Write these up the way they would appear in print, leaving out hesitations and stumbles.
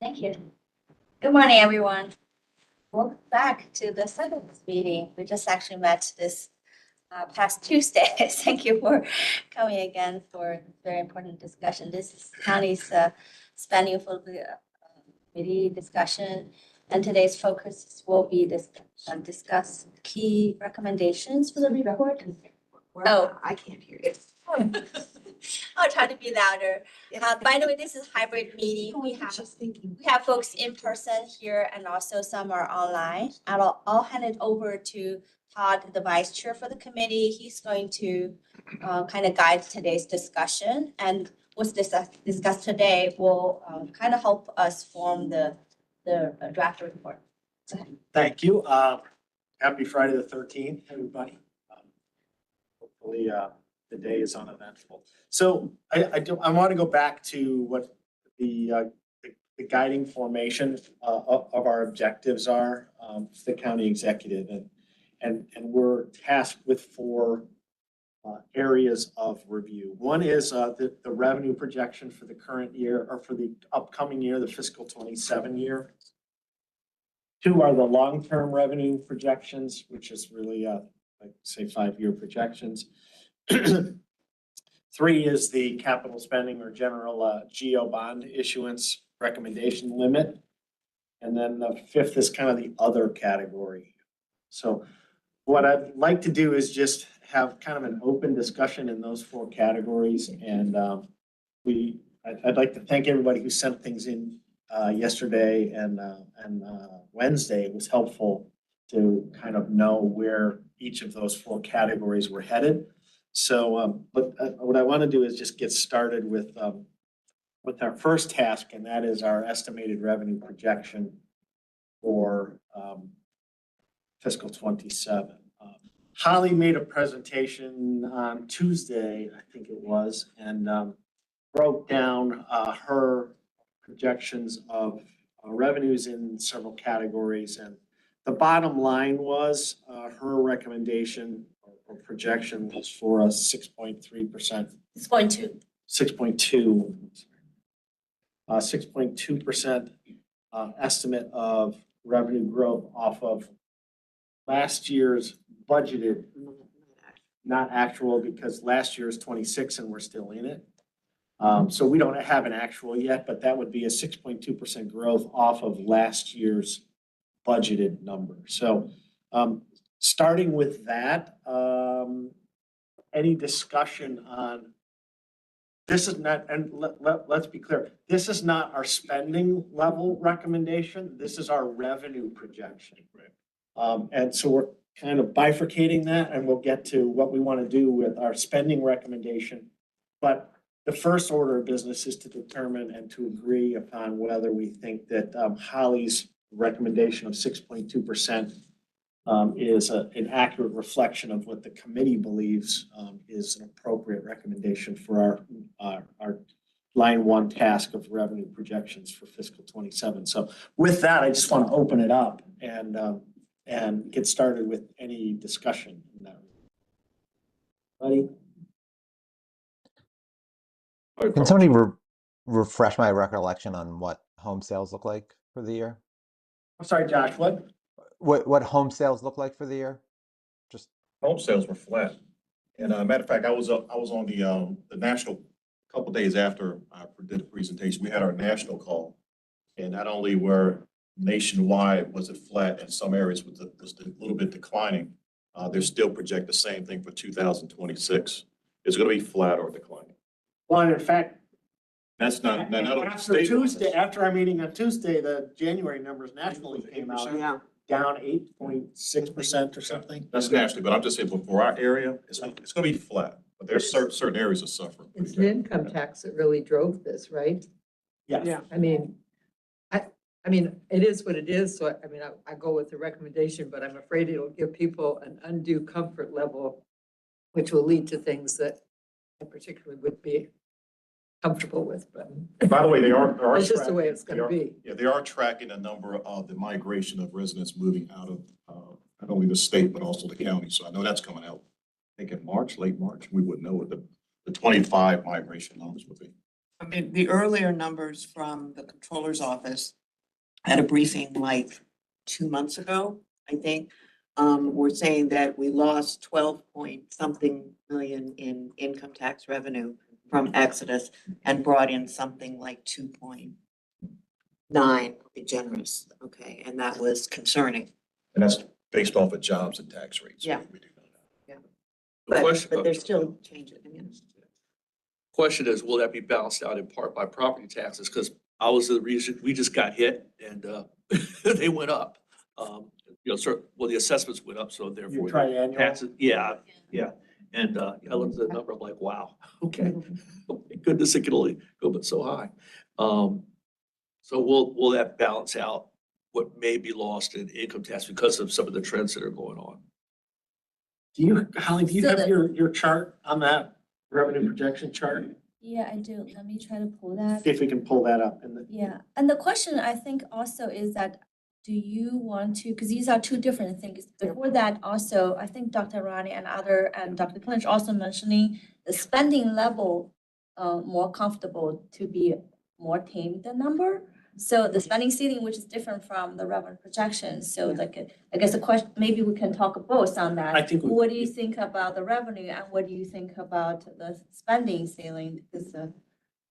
Thank you. Good morning, everyone. Welcome back to the seventh meeting. We just actually met this past Tuesday. Thank you for coming again for a very important discussion. This is county's spending for the committee discussion, and today's focus will be discuss key recommendations for the report. Oh, I can't hear you. I'll try to be louder. By the way, this is hybrid meeting. We have folks in person here and also some are online. I'll hand it over to Todd, the vice chair for the committee. He's going to kind of guide today's discussion, and what's discussed today will kind of help us form the draft report. Thank you. Happy Friday the 13th, everybody. Hopefully the day is uneventful. So I want to go back to what the guiding formation of our objectives are for the county executive, and we're tasked with four areas of review. One is the revenue projection for the current year, or for the upcoming year, the fiscal 27 year. Two are the long-term revenue projections, which is really like say 5-year projections. Three is the capital spending or general GO bond issuance recommendation limit. And then the fifth is kind of the other category. So what I'd like to do is just have kind of an open discussion in those four categories. And I'd like to thank everybody who sent things in yesterday and Wednesday. It was helpful to kind of know where each of those four categories were headed. So, what I want to do is just get started with our first task, and that is our estimated revenue projection for fiscal 27. Holly made a presentation on Tuesday, I think it was, and broke down her projections of revenues in several categories. And the bottom line was her recommendation or projection was for a 6.3%. 6.2. 6.2% estimate of revenue growth off of last year's budgeted, not actual, because last year is 26 and we're still in it. So we don't have an actual yet, but that would be a 6.2% growth off of last year's budgeted number. So starting with that, any discussion on this is not, and let's be clear, this is not our spending level recommendation. This is our revenue projection. Right. And so we're kind of bifurcating that, and we'll get to what we want to do with our spending recommendation. But the first order of business is to determine and to agree upon whether we think that Holly's recommendation of 6.2% is an accurate reflection of what the committee believes is an appropriate recommendation for our line one task of revenue projections for fiscal 27. So with that, I just want to open it up and get started with any discussion. Buddy? Can somebody refresh my recollection on what home sales look like for the year? I'm sorry, Josh, What home sales look like for the year? Just home sales were flat. And matter of fact, I was on the national a couple of days after I did the presentation. We had our national call, and not only were nationwide was it flat, in some areas was a little bit declining. They still project the same thing for 2026. It's going to be flat or declining. Well, and in fact, that's not after Tuesday. After our meeting on Tuesday, the January numbers nationally came out down 8.6% or something. That's nationally, but I'm just saying for our area, it's going to be flat. But there's certain areas that suffer. It's an income tax that really drove this, right? Yes. Yeah. I mean, it is what it is. So I go with the recommendation, but I'm afraid it'll give people an undue comfort level, which will lead to things that I particularly would be comfortable with. But by the way, they are it's just the way it's going to be. Yeah, they are tracking a number of the migration of residents moving out of not only the state but also the county. So I know that's coming out. I think in March, late March. We wouldn't know what the 25 migration numbers would be. I mean, the earlier numbers from the controller's office at a briefing like 2 months ago, I think, were saying that we lost 12 point something million in income tax revenue from Exodus and brought in something like 2.9, be generous, okay, and that was concerning. And that's based off of jobs and tax rates. Yeah. We do know that. But there's still changes, I mean. Question is, will that be balanced out in part by property taxes? Because I was the reason, we just got hit and they went up. The assessments went up, so Your therefore. triennial. Taxes, yeah. And I looked at the number, I'm like, wow, okay. Oh my goodness, it can only go but so high. So will that balance out what may be lost in income tax because of some of the trends that are going on? Holly, do you So have the- your chart on that revenue projection chart? Yeah, I do. Let me try to pull that. See if we can pull that up in the. Yeah, and the question I think also is that, do you want to, because these are two different things. Before that also, I think Dr. Rani and Dr. Clinch also mentioning the spending level, more comfortable to be more tame the number. So the spending ceiling, which is different from the revenue projections. So like, I guess the question, maybe we can talk both on that. I think we- What do you think about the revenue and what do you think about the spending ceiling? Because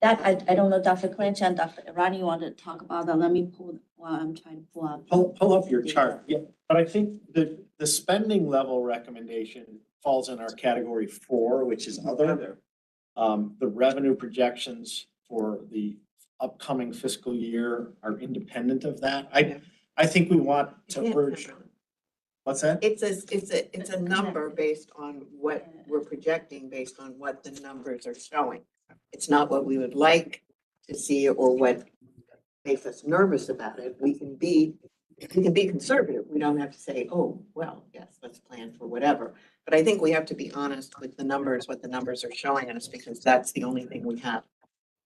that, I don't know, Dr. Clinch and Dr. Rani want to talk about that. Let me pull, while I'm trying to pull up. Pull up your chart, yeah, but I think the spending level recommendation falls in our category 4, which is other. The revenue projections for the upcoming fiscal year are independent of that. I think we want to urge, what's that? It's a number based on what we're projecting, based on what the numbers are showing. It's not what we would like to see or what makes us nervous about it. We can be conservative. We don't have to say, oh, well, yes, let's plan for whatever. But I think we have to be honest with the numbers, what the numbers are showing us, because that's the only thing we have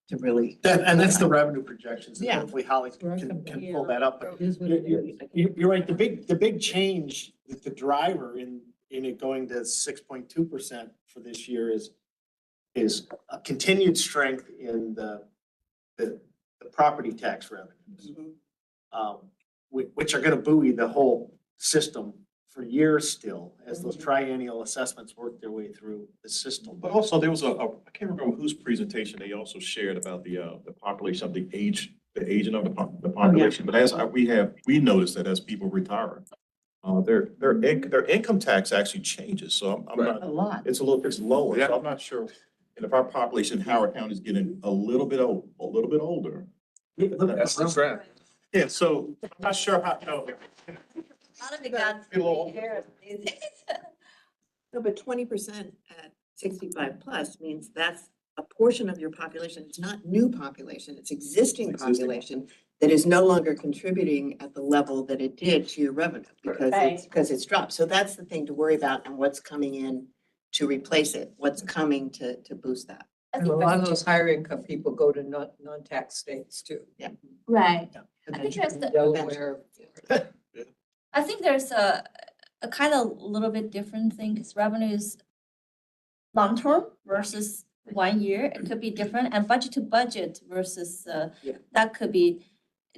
to really. And that's the revenue projections, and Yeah. hopefully Holly can pull that up. But It is what it is. You're right, the big change, the driver in it going to 6.2% for this year is a continued strength in the property tax revenues, which are gonna buoy the whole system for years still, as those triennial assessments work their way through the system. But also there was I can't remember whose presentation they also shared about the population of the aging of the population. But as we noticed that as people retire, their income tax actually changes. So I'm not, A lot. it's lower. So I'm not sure. And if our population in Howard County is getting a little bit older. That's the trend. Yeah, so I'm not sure how, A lot of it got Below. hair these days. No, but 20% at 65 plus means that's a portion of your population. It's not new population, it's existing population that is no longer contributing at the level that it did to your revenue because it's dropped. So that's the thing to worry about and what's coming in to replace it, what's coming to boost that. I And think a lot of that's- those higher income people go to non-tax states too. Right. And I then think that's the- Delaware. I think there's a kind of little bit different thing, because revenue is long-term versus 1 year. It could be different, and budget to budget versus, that could be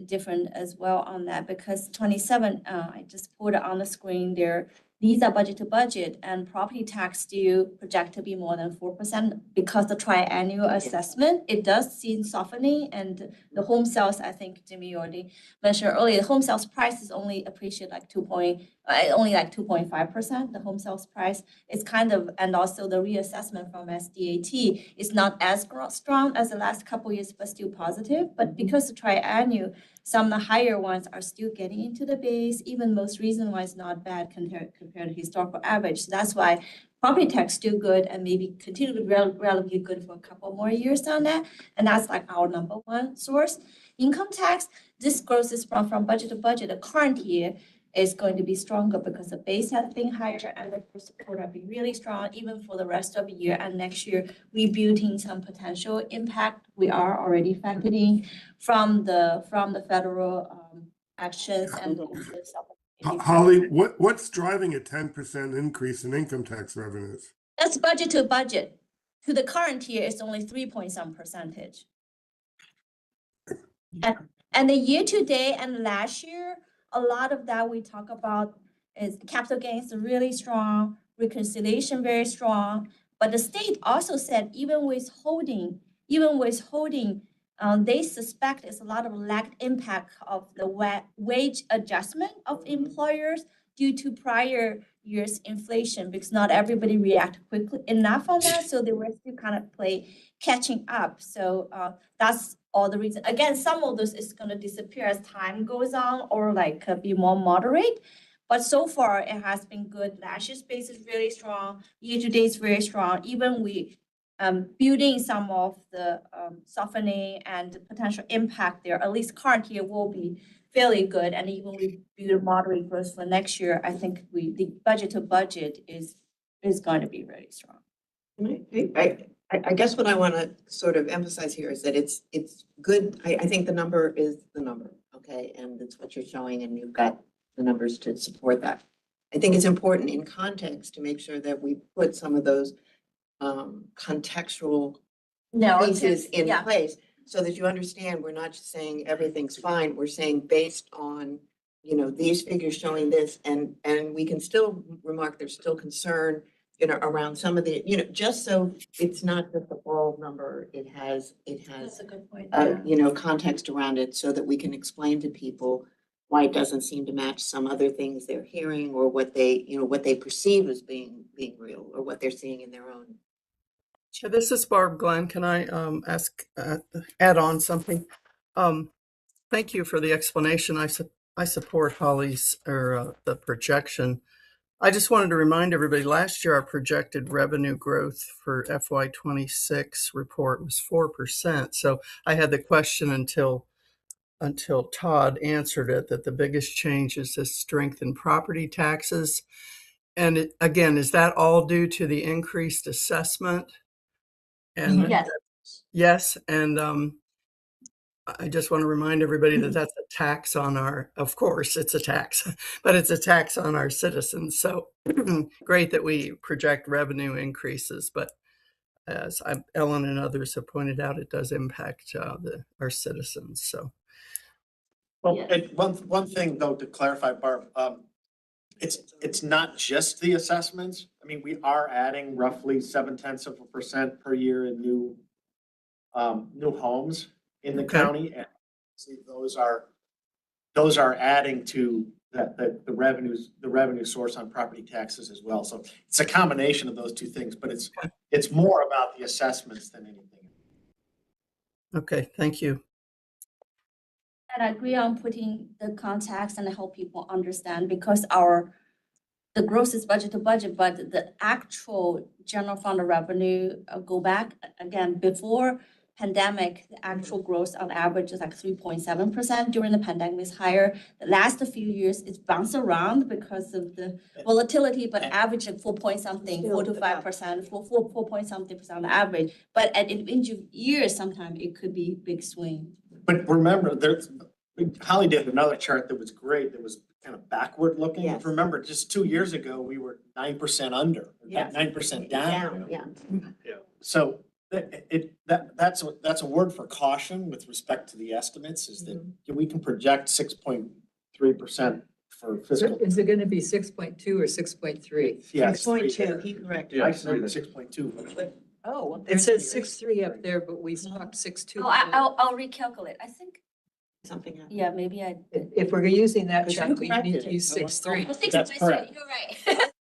different as well on that, because 27, I just put it on the screen there. These are budget to budget, and property tax still project to be more than 4% because the triennial assessment, it does seem softening, and the home sales, I think Jimmy already mentioned earlier, the home sales price is only appreciate like 2.5%, the home sales price. It's kind of, and also the reassessment from SDAT is not as strong as the last couple years, but still positive. But because the triennial, some of the higher ones are still getting into the base, even most recent ones not bad compared to historical average. So that's why property tax still good and maybe continue to be relatively good for a couple more years on that. And that's like our number one source. Income tax, this growth is from budget to budget. The current year is going to be stronger because the base has been higher and the first quarter be really strong even for the rest of the year. And next year, we built in some potential impact. We are already factoring from the federal actions and also some. Holly, what's driving a 10% increase in income tax revenues? That's budget to budget. To the current year, it's only 3 point some percentage. And the year to date and last year, a lot of that we talk about is capital gains are really strong, reconciliation very strong. But the state also said even withholding, they suspect it's a lot of lagged impact of the wage adjustment of employers due to prior year's inflation, because not everybody reacted quickly enough on that, so they were still kind of catching up. So that's all the reason. Again, some of this is gonna disappear as time goes on or be more moderate. But so far, it has been good. Last year's base is really strong. Year to date is very strong. Even we building some of the softening and potential impact there, at least current year will be fairly good. And even we build moderate growth for next year, I think the budget to budget is going to be really strong. I guess what I want to sort of emphasize here is that it's good. I think the number is the number, okay? And it's what you're showing and you've got the numbers to support that. I think it's important in context to make sure that we put some of those contextual pieces in place so that you understand we're not just saying everything's fine. We're saying based on, these figures showing this, and we can still remark there's still concern, around some of the, just so it's not just a bald number. It has That's a good point. context around it so that we can explain to people why it doesn't seem to match some other things they're hearing or what they perceive as being real or what they're seeing in their own. Sure, this is Barb Glenn. Can I add on something? Thank you for the explanation. I support Holly's the projection. I just wanted to remind everybody, last year our projected revenue growth for FY26 report was 4%. So I had the question until Todd answered it, that the biggest change is the strength in property taxes. And again, is that all due to the increased assessment? And Yes. yes, and I just want to remind everybody that that's a tax on of course it's a tax, but it's a tax on our citizens. So great that we project revenue increases, but as Ellen and others have pointed out, it does impact our citizens. So. Well, Yes. and one thing though, to clarify, Barb, it's not just the assessments. I mean, we are adding roughly 0.7% per year in new homes in the county, and see those are adding to the revenue source on property taxes as well. So it's a combination of those two things, but it's more about the assessments than anything. Okay, thank you. And I agree on putting the context and help people understand, because the growth is budget to budget, but the actual general fund revenue go back again before pandemic, the actual growth on average is 3.7%. During the pandemic is higher. The last few years it's bounced around because of the volatility, but average 4 point something, 4 to 5%, 4 point something percent on average. But at individual years, sometimes it could be big swing. But remember, Holly did another chart that was great, that was kind of backward looking. Yes. Remember, just 2 years ago, we were 9% under, Yes. 9% down. Yeah. So that's a word for caution with respect to the estimates, is that we can project 6.3% for fiscal. Is it gonna be 6.2 or 6.3? Yeah, 6.2, he corrected. I said 6.2. Oh, well, It says 6.3 up there, but we swapped 6.2. Oh, I'll recalculate. I think, something happened. yeah, maybe I did. If we're using that Because chart, you we need corrected to it. use 6.3. Oh, That's correct. You're right.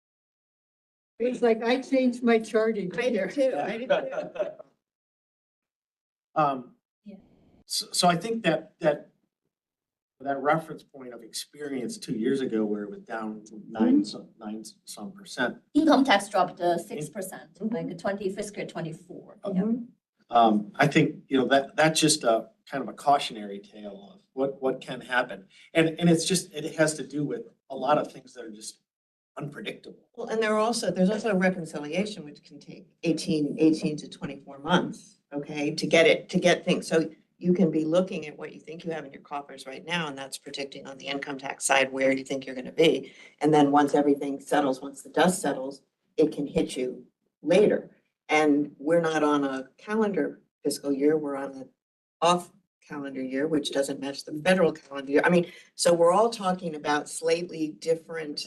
It's like I changed my charting I here. did too, I did too. Yeah. So I think that reference point of experience 2 years ago, where it was down 9 some percent. Income tax dropped 6%, like 20 fiscal year 24. Yeah. I think, that's just a kind of a cautionary tale of what can happen. And it has to do with a lot of things that are just unpredictable. Well, and there's also a reconciliation which can take 18 to 24 months, okay, to get things. So you can be looking at what you think you have in your coffers right now, and that's predicting on the income tax side where you think you're gonna be. And then once everything settles, once the dust settles, it can hit you later. And we're not on a calendar fiscal year, we're on an off calendar year, which doesn't match the federal calendar year. I mean, so we're all talking about slightly different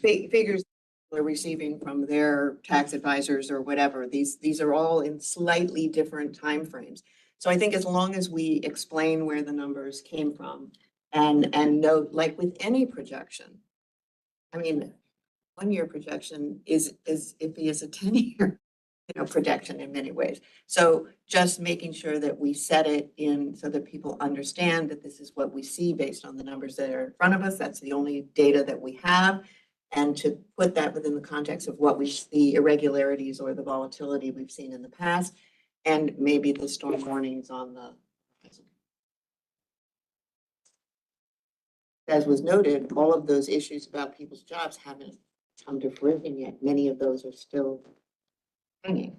figures they're receiving from their tax advisors or whatever. These are all in slightly different timeframes. So I think as long as we explain where the numbers came from and note, like with any projection, I mean, 1-year projection is iffy as a 10-year, projection in many ways. So just making sure that we set it in so that people understand that this is what we see based on the numbers that are in front of us. That's the only data that we have. And to put that within the context of what the irregularities or the volatility we've seen in the past, and maybe the storm warnings on the. As was noted, all of those issues about people's jobs haven't come to fruition yet. Many of those are still hanging.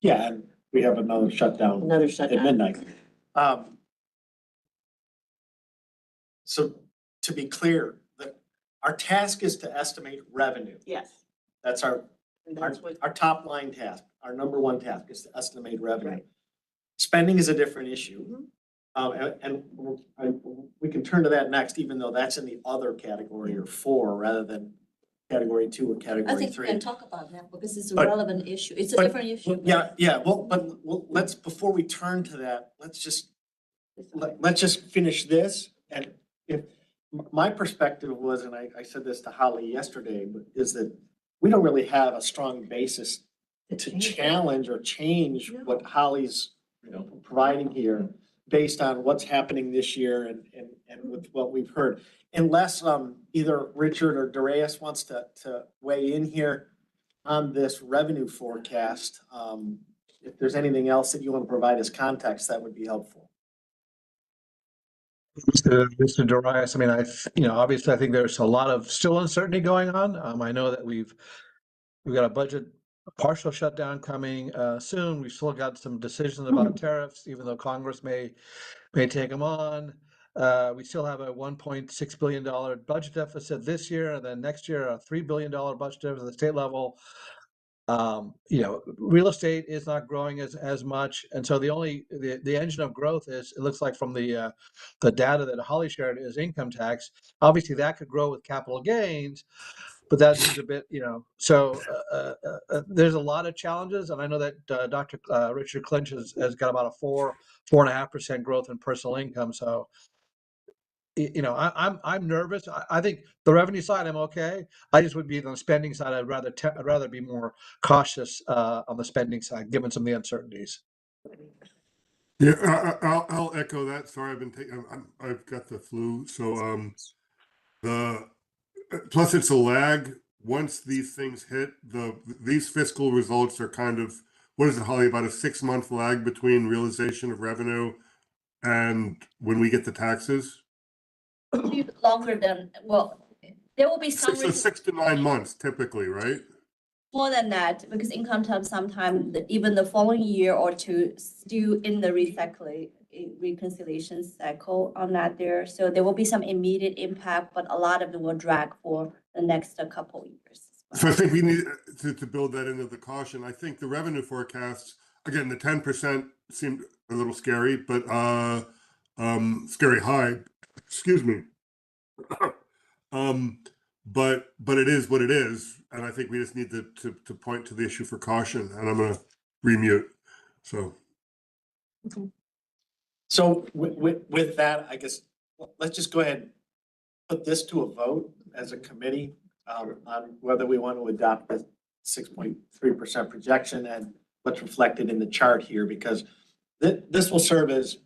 Yeah, and we have another shutdown Another shutdown. at midnight. So to be clear, our task is to estimate revenue. Yes. That's our And that's what, our top line task. Our number one task is to estimate revenue. Right. Spending is a different issue. Mhm. And we can turn to that next, even though that's in the other category or 4 rather than category 2 or I category think we 3. can talk about that because it's a But- relevant issue. It's a but- different issue. Yeah, well, let's, before we turn to that, let's just finish this. And if my perspective was, and I said this to Holly yesterday, but is that we don't really have a strong basis to challenge or change No. what Holly's, providing here based on what's happening this year and with what we've heard. Unless either Richard or Darius wants to weigh in here on this revenue forecast. If there's anything else that you want to provide as context, that would be helpful. Mr. Darius, I mean, obviously, I think there's a lot of still uncertainty going on. I know that we've got a budget partial shutdown coming soon. We've still got some decisions about tariffs, even though Congress may take them on. We still have a $1.6 billion budget deficit this year, and then next year a $3 billion budget deficit at the state level. Real estate is not growing as much, and so the engine of growth is, it looks like from the data that Holly shared, is income tax. Obviously, that could grow with capital gains, but that seems a bit, so there's a lot of challenges, and I know that Dr. Richard Clinch has got about a 4.5% growth in personal income. So, I'm nervous. I think the revenue side, I'm okay. I just would be on the spending side. I'd rather be more cautious on the spending side, given some of the uncertainties. Yeah, I'll echo that. Sorry, I've got the flu. So, plus it's a lag. Once these things hit, these fiscal results are kind of, what is it, Holly, about a 6-month lag between realization of revenue and when we get the taxes? Longer than, well, there will be some. So 6 to 9 months typically, right? More than that, because income tax sometimes even the following year or two still in the reconciliation cycle on that there. So there will be some immediate impact, but a lot of it will drag for the next couple of years. So I think we need to build that into the caution. I think the revenue forecasts, again, the 10% seemed a little scary, but scary high, excuse me. But it is what it is, and I think we just need to point to the issue for caution. And I'm going to remute. So with that, I guess let's just go ahead and put this to a vote as a committee on whether we want to adopt the 6.3% projection and what's reflected in the chart here, because this will serve as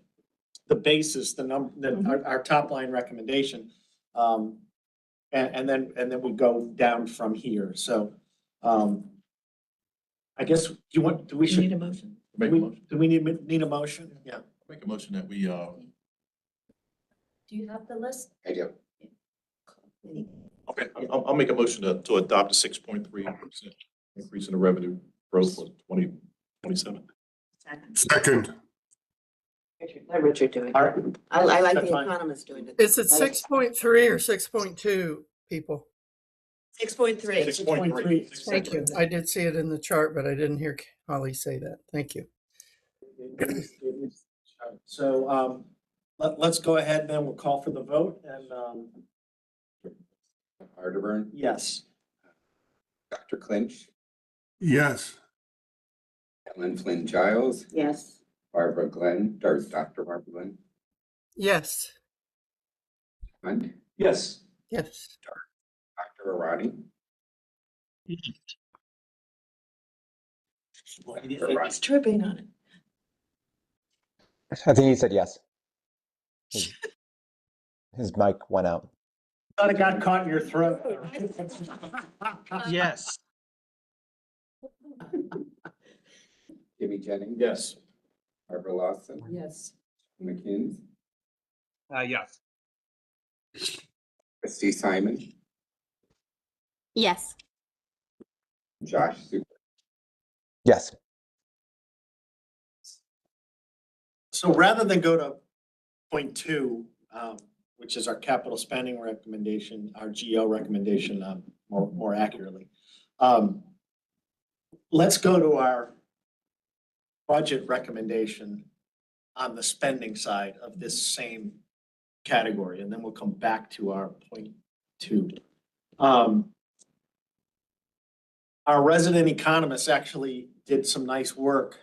the basis, our top line recommendation. And then we go down from here. So, I guess, do we should. Need a motion? Make a motion. Do we need a motion? Yeah. Make a motion that we, Do you have the list? I do. Okay, I'll make a motion to adopt a 6.3% increase in the revenue growth for 2027. Second. Let Richard do it. All right. I like That's the fine. economist doing it. Is it 6.3 or 6.2 people? 6.3. 6.3. Thank you. I did see it in the chart, but I didn't hear Holly say that. Thank you. So, let's go ahead and then we'll call for the vote and, Arterburn, yes. Dr. Clinch, Yes. Ellen Flynn Giles, Yes. Barbara Glenn, or Dr. Barbara Glenn, Yes, Hunt, Yes. yes. Dr. Arati. He's tripping on it. I think he said yes. His mic went out. Thought it got caught in your throat. Yes. Jimmy Jennings, Yes. Barbara Lawson, Yes. McKinney, Yes. Christy Simon, Yes. Josh Super. Yes. So rather than go to point two, which is our capital spending recommendation, our GO recommendation, more accurately. Let's go to our budget recommendation on the spending side of this same category, and then we'll come back to our point two. Our resident economists actually did some nice work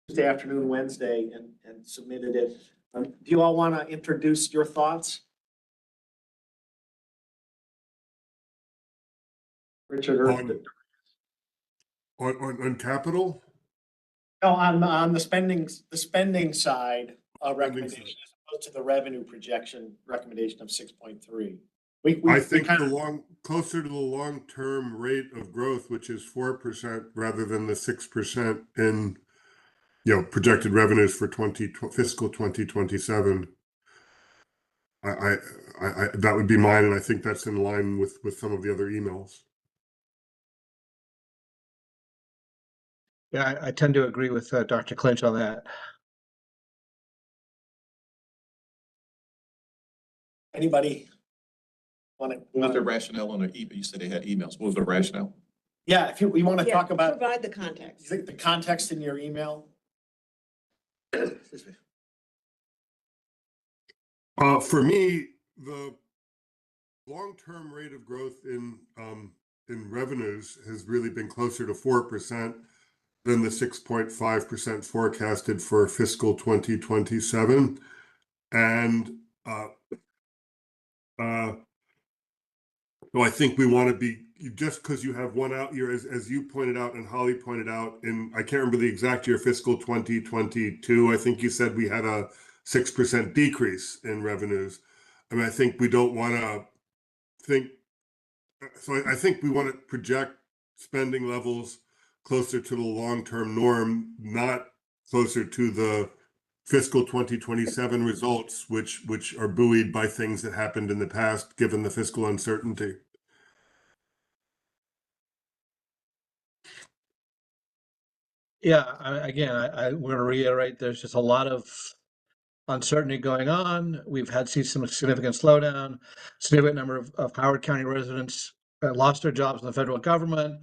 Tuesday afternoon, Wednesday, and submitted it. Do you all want to introduce your thoughts? Richard or? On capital? No, on the spending side Spending recommendation side. as opposed to the revenue projection recommendation of 6.3. I think closer to the long-term rate of growth, which is 4% rather than the 6% in, projected revenues for fiscal 2027. I that would be mine, and I think that's in line with some of the other emails. Yeah, I tend to agree with Dr. Clinch on that. Anybody want What was the to? rationale on the email? You said they had emails. What was the rationale? Yeah, if we want to talk about Provide the context. the context in your email. Excuse me. For me, the long-term rate of growth in revenues has really been closer to 4% than the 6.5% forecasted for fiscal 2027. And so I think we want to be, just because you have one out year, as you pointed out and Holly pointed out, and I can't remember the exact year, fiscal 2022, I think you said we had a 6% decrease in revenues. I mean, I think we don't want to think, so I think we want to project spending levels closer to the long-term norm, not closer to the fiscal 2027 results, which are buoyed by things that happened in the past, given the fiscal uncertainty. Yeah, I want to reiterate, there's just a lot of uncertainty going on. We've seen some significant slowdown. Significant number of Howard County residents lost their jobs in the federal government.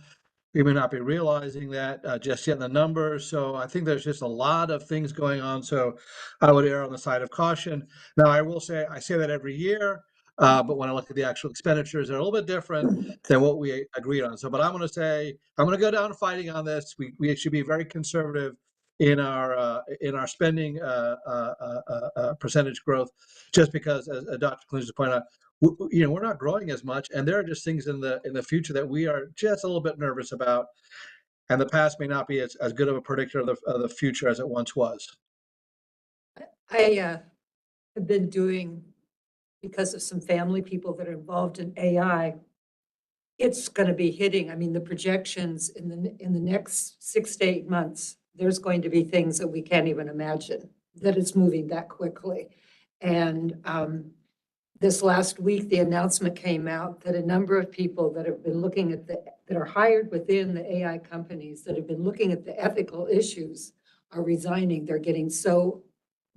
We may not be realizing that just yet in the numbers. So I think there's just a lot of things going on. So I would err on the side of caution. Now, I will say, I say that every year, but when I look at the actual expenditures, they're a little bit different than what we agreed on. So, but I'm going to go down fighting on this. We should be very conservative in our spending percentage growth, just because, as Dr. Clinton pointed out, we're not growing as much, and there are just things in the future that we are just a little bit nervous about, and the past may not be as good of a predictor of the future as it once was. I have been doing, because of some family people that are involved in AI, it's going to be hitting. I mean, the projections in the next 6 to 8 months, there's going to be things that we can't even imagine, that it's moving that quickly. And this last week, the announcement came out that a number of people that have been looking at that are hired within the AI companies that have been looking at the ethical issues are resigning. They're getting so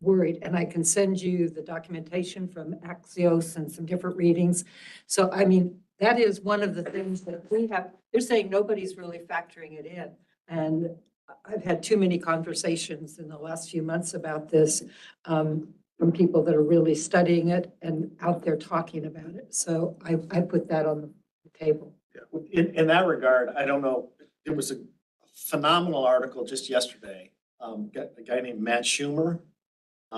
worried. And I can send you the documentation from Axios and some different readings. So, I mean, that is one of the things that we have. They're saying nobody's really factoring it in. And I've had too many conversations in the last few months about this, from people that are really studying it and out there talking about it. So I put that on the table. In that regard, I don't know, there was a phenomenal article just yesterday, a guy named Matt Schumer.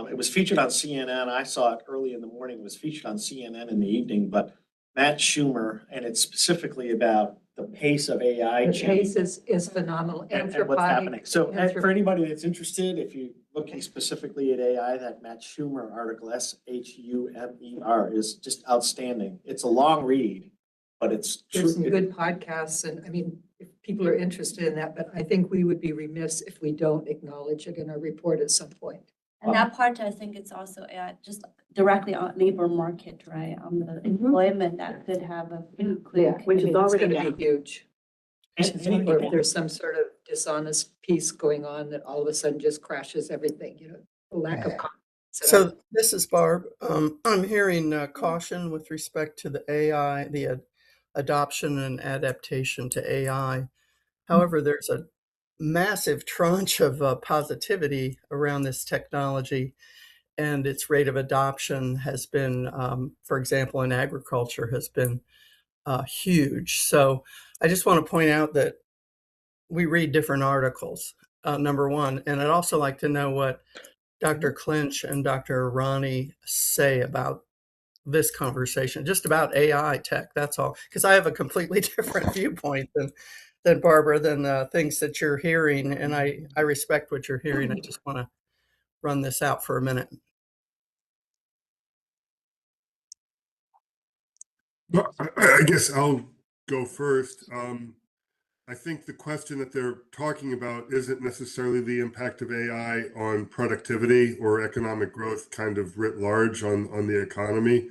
It was featured on CNN. I saw it early in the morning. It was featured on CNN in the evening, but Matt Schumer, and it's specifically about the pace of AI The change pace is phenomenal. and what's happening. Anthropic. So for anybody that's interested, if you're looking specifically at AI, that Matt Schumer article, SHUMER, is just outstanding. It's a long read, but it's There's some true. good podcasts, and I mean, if people are interested in that, but I think we would be remiss if we don't acknowledge it in our report at some point. And that part, I think it's also just directly on labor market, right? On the employment that could have a quick. Which is I mean, it's already gonna down. be huge. Or if there's some sort of dishonest piece going on that all of a sudden just crashes everything, the lack of confidence. So this is Barb. I'm hearing caution with respect to the AI, the adoption and adaptation to AI. However, there's a massive tranche of positivity around this technology, and its rate of adoption has been, for example, in agriculture, has been huge. So I just want to point out that we read different articles, number one, and I'd also like to know what Dr. Clinch and Dr. Ronnie say about this conversation, just about AI tech. That's all, because I have a completely different viewpoint than Barbara, than the things that you're hearing, and I respect what you're hearing. I just want to run this out for a minute. Well, I guess I'll go first. I think the question that they're talking about isn't necessarily the impact of AI on productivity or economic growth kind of writ large on the economy.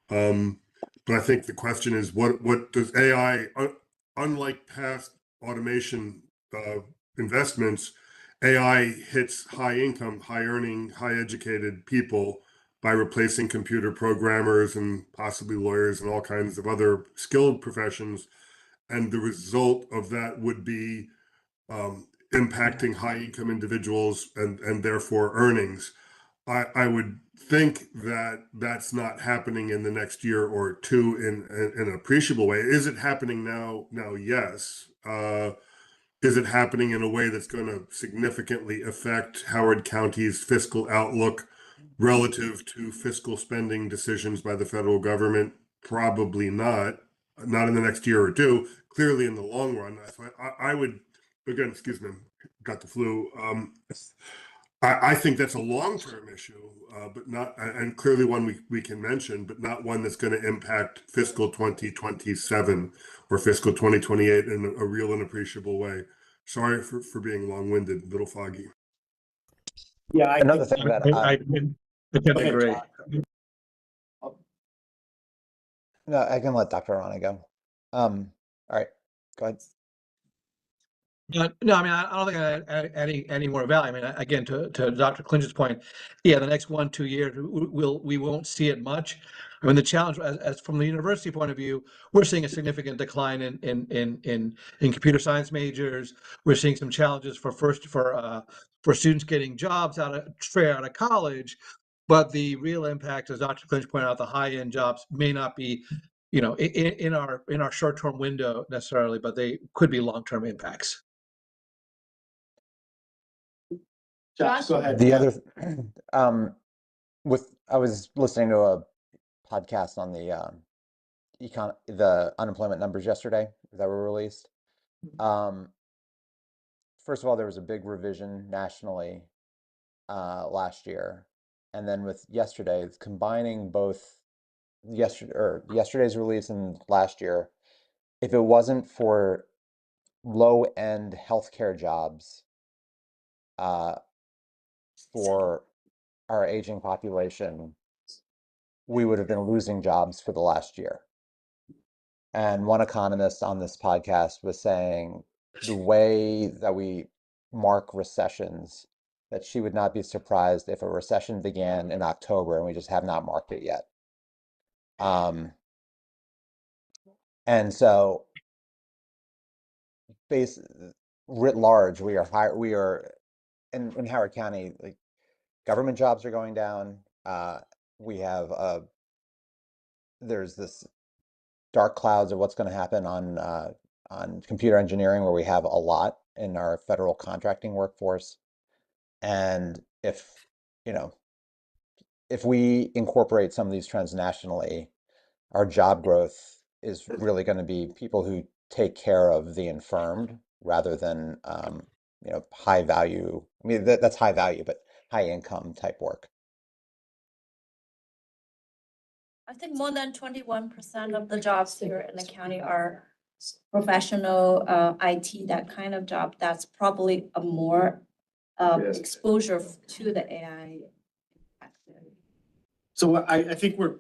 But I think the question is, what does AI, unlike past automation investments, AI hits high income, high earning, high educated people by replacing computer programmers and possibly lawyers and all kinds of other skilled professions. And the result of that would be impacting high income individuals and therefore earnings. I would think that that's not happening in the next year or two in an appreciable way. Is it happening now? Now, yes. Is it happening in a way that's going to significantly affect Howard County's fiscal outlook relative to fiscal spending decisions by the federal government? Probably not. Not in the next year or two. Clearly, in the long run, I would, again, excuse me, got the flu. I think that's a long-term issue, but not, and clearly one we can mention, but not one that's going to impact fiscal 2027 or fiscal 2028 in a real and appreciable way. Sorry for being long-winded, a little foggy. Yeah, Another thing that I tend to agree. no, I can let Dr. Rana go. All right, go ahead. No, I mean, I don't think I add any more value. I mean, again, to Dr. Clinch's point, yeah, the next 1-2 years, we won't see it much. I mean, the challenge, as from the university point of view, we're seeing a significant decline in computer science majors. We're seeing some challenges for students getting jobs straight out of college. But the real impact, as Dr. Clinch pointed out, the high-end jobs may not be, in our short-term window necessarily, but they could be long-term impacts. Josh, go ahead. The Yeah. other, I was listening to a podcast on the unemployment numbers yesterday that were released. First of all, there was a big revision nationally last year, and then with yesterday, combining both yesterday's release and last year, if it wasn't for low-end healthcare jobs for our aging population, we would have been losing jobs for the last year. And one economist on this podcast was saying the way that we mark recessions, that she would not be surprised if a recession began in October and we just have not marked it yet. And so writ large, we are in Howard County, like government jobs are going down. We have there's this dark clouds of what's going to happen on computer engineering, where we have a lot in our federal contracting workforce. And if, you know, if we incorporate some of these trends nationally, our job growth is really going to be people who take care of the infirmed rather than, you know, high value. I mean, that's high value, but high income type work. I think more than 21% of the jobs here in the county are professional, IT, that kind of job. That's probably a more Yes. exposure to the AI. So I think we're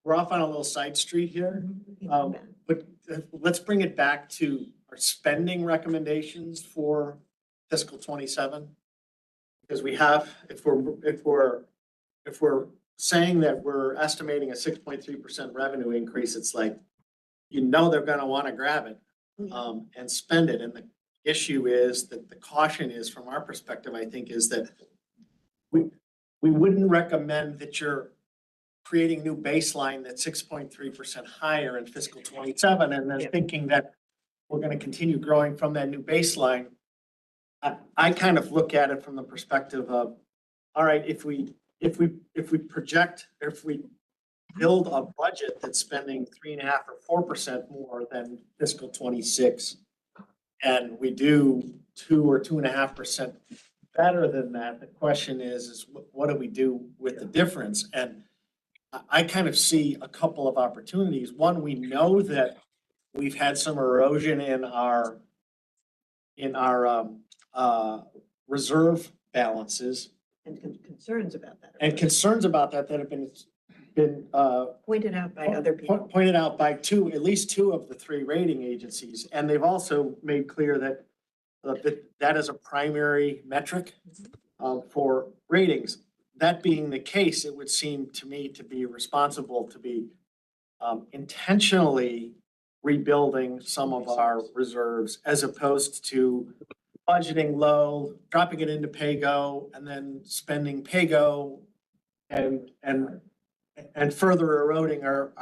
off on a little side street here. But let's bring it back to our spending recommendations for fiscal 27. Because we have, if we're saying that we're estimating a 6.3% revenue increase, it's like, you know, they're gonna wanna grab it and spend it. And the issue is that the caution is, from our perspective, I think, is that we wouldn't recommend that you're creating new baseline that's 6.3% higher in fiscal 27 and then thinking that we're gonna continue growing from that new baseline. I kind of look at it from the perspective of, all right, if we project, or if we build a budget that's spending 3.5 or 4% more than fiscal 26, and we do 2 or 2.5% better than that, the question is what do we do with the difference? And I kind of see a couple of opportunities. One, we know that we've had some erosion in our reserve balances. And concerns about that. And concerns about that have been Pointed out by other people. pointed out by at least two of the three rating agencies. And they've also made clear that that is a primary metric for ratings. That being the case, it would seem to me to be responsible to be intentionally rebuilding some of our reserves, as opposed to budgeting low, dropping it into pay-go, and then spending pay-go and further eroding our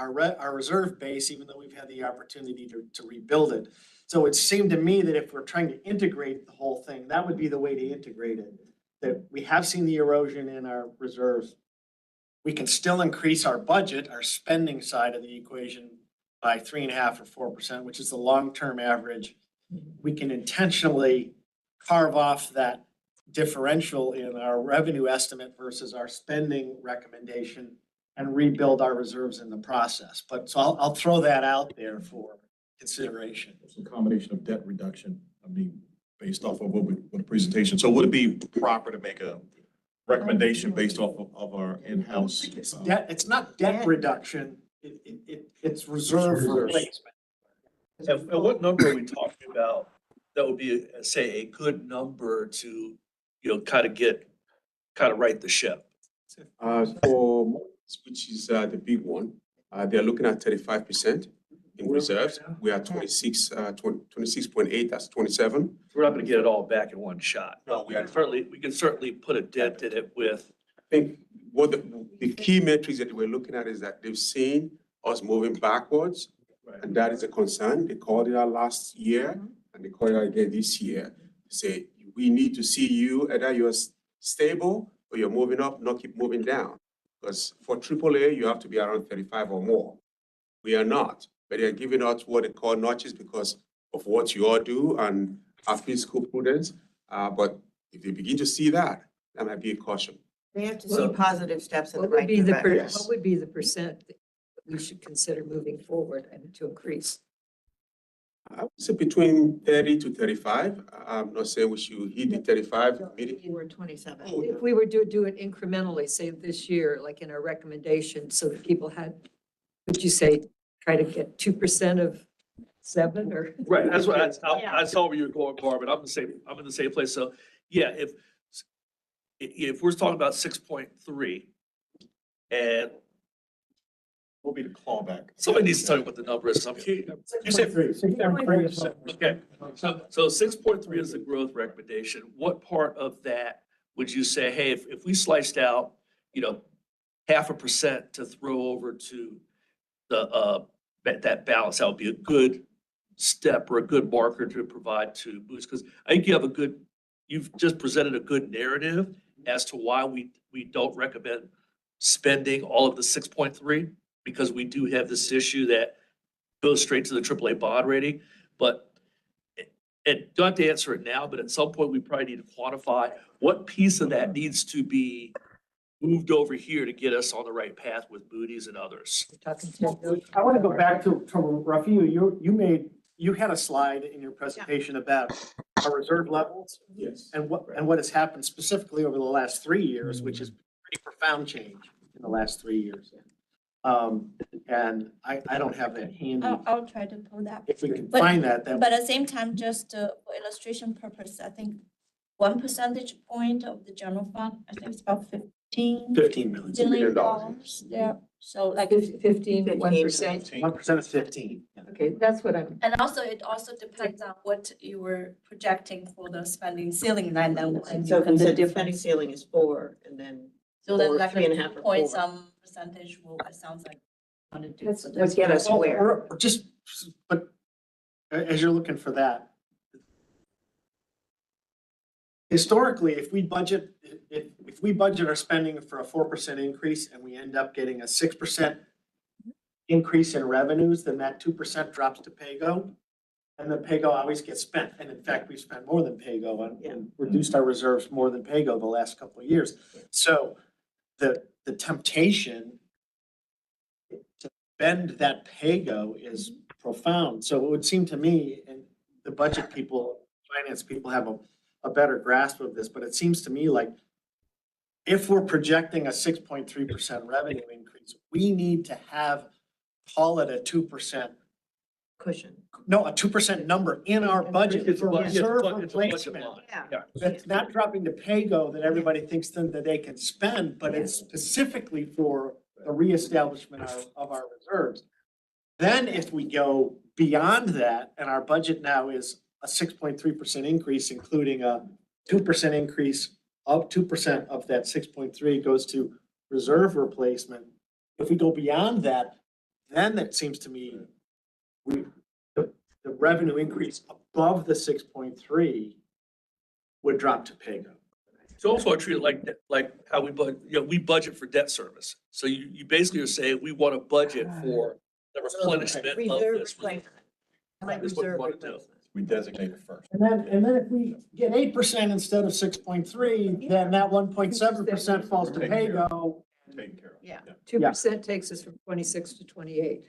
reserve base, even though we've had the opportunity to rebuild it. So it seemed to me that if we're trying to integrate the whole thing, that would be the way to integrate it. That we have seen the erosion in our reserves. We can still increase our budget, our spending side of the equation, by 3.5 or 4%, which is the long-term average. We can intentionally carve off that differential in our revenue estimate versus our spending recommendation and rebuild our reserves in the process. But so I'll throw that out there for consideration. It's a combination of debt reduction, I mean, based off of what the presentation. So would it be proper to make a recommendation based off of our in-house? It's not debt reduction, it's reserve replacement. And what number are we talking about that would be, say, a good number to, you know, kind of right the ship? For, which is the big one, they're looking at 35% in reserves. We are 26.8, that's 27. We're not gonna get it all back in one shot. No, We can certainly put a dent in it with, I think what the key metrics that we're looking at is that they've seen us moving backwards, and that is a concern. They called it out last year, and they called it out again this year. They say, we need to see you, either you're stable or you're moving up, not keep moving down. Because for AAA, you have to be around 35 or more. We are not, but they're giving us what they call notches because of what you all do and our fiscal prudence. But if they begin to see that, that might be a caution. They have to see positive steps in the What would right be the, direction. what would be the percent that we should consider moving forward and to increase? I would say between 30 to 35. I'm not saying we should hit the 35 immediately. You were 27. If we were to do it incrementally, say this year, like in our recommendation, so that people had, would you say, try to get 2% of 7 or? right, that's what, I saw where you were going, Barb, and I'm in the same place. So, yeah, if we're talking about 6.3 and Will be the clawback. Somebody needs to tell me what the number is. You said, 6.3. okay, so 6.3 is the growth recommendation. What part of that would you say, hey, if we sliced out, 0.5% to throw over to the, that balance, that would be a good step or a good marker to provide to boost? Because I think you've just presented a good narrative as to why we don't recommend spending all of the 6.3, because we do have this issue that goes straight to the AAA bond rating. But, and don't have to answer it now, but at some point, we probably need to quantify what piece of that needs to be moved over here to get us on the right path with Moody's and others. Talking 10 million. I want to go back to Rafi, you had a slide in your presentation about our reserve levels Yes. and what has happened specifically over the last 3 years, which is pretty profound change in the last 3 years. And I don't have that handy. I'll try to pull that. If we can But- find that, But at the same time, just for illustration purpose, I think 1 percentage point of the general fund, I think it's about 15 $15 million. billion dollars. Yeah, so like, 15, 1%. 1% is 15. Okay, that's what I'm, and also it also depends on what you were projecting for the spending ceiling line, then and So if the we said the spending difference. ceiling is 4 and then So then or like 3.5 a or point 4. some percentage will, it sounds like want to do. That's- So that's that's get us Well, where? or just, but as you're looking for that, historically, if we budget our spending for a 4% increase and we end up getting a 6% increase in revenues, then that 2% drops to PAYGO. And then PAYGO always gets spent. And in fact, we've spent more than PAYGO and reduced our reserves more than PAYGO the last couple of years. So the temptation to bend that PAYGO is profound. So it would seem to me, and the budget people, finance people have a better grasp of this, but it seems to me like if we're projecting a 6.3% revenue increase, we need to call it a 2%, Cushion. no, a 2% number in our budget It's a for bu- it's a reserve bu- it's a budget replacement. line. Yeah. That's not dropping to PAYGO that everybody thinks that they can spend, but it's specifically for the reestablishment of our reserves. Then if we go beyond that, and our budget now is a 6.3% increase, including a 2% increase of 2% of that 6.3 goes to reserve replacement. If we go beyond that, then it seems to me the revenue increase above the 6.3 would drop to PAYGO. It's also treated like how we we budget for debt service. So you basically are saying we want to budget for the replenishment of Reserve this. replacement. Like That's what we reserve wanna do. replacement. We designate it first. And then if we get 8% instead of 6.3, then that 1.7% falls to PAYGO. Taken care of. Yeah. 2% takes us from 26 to 28.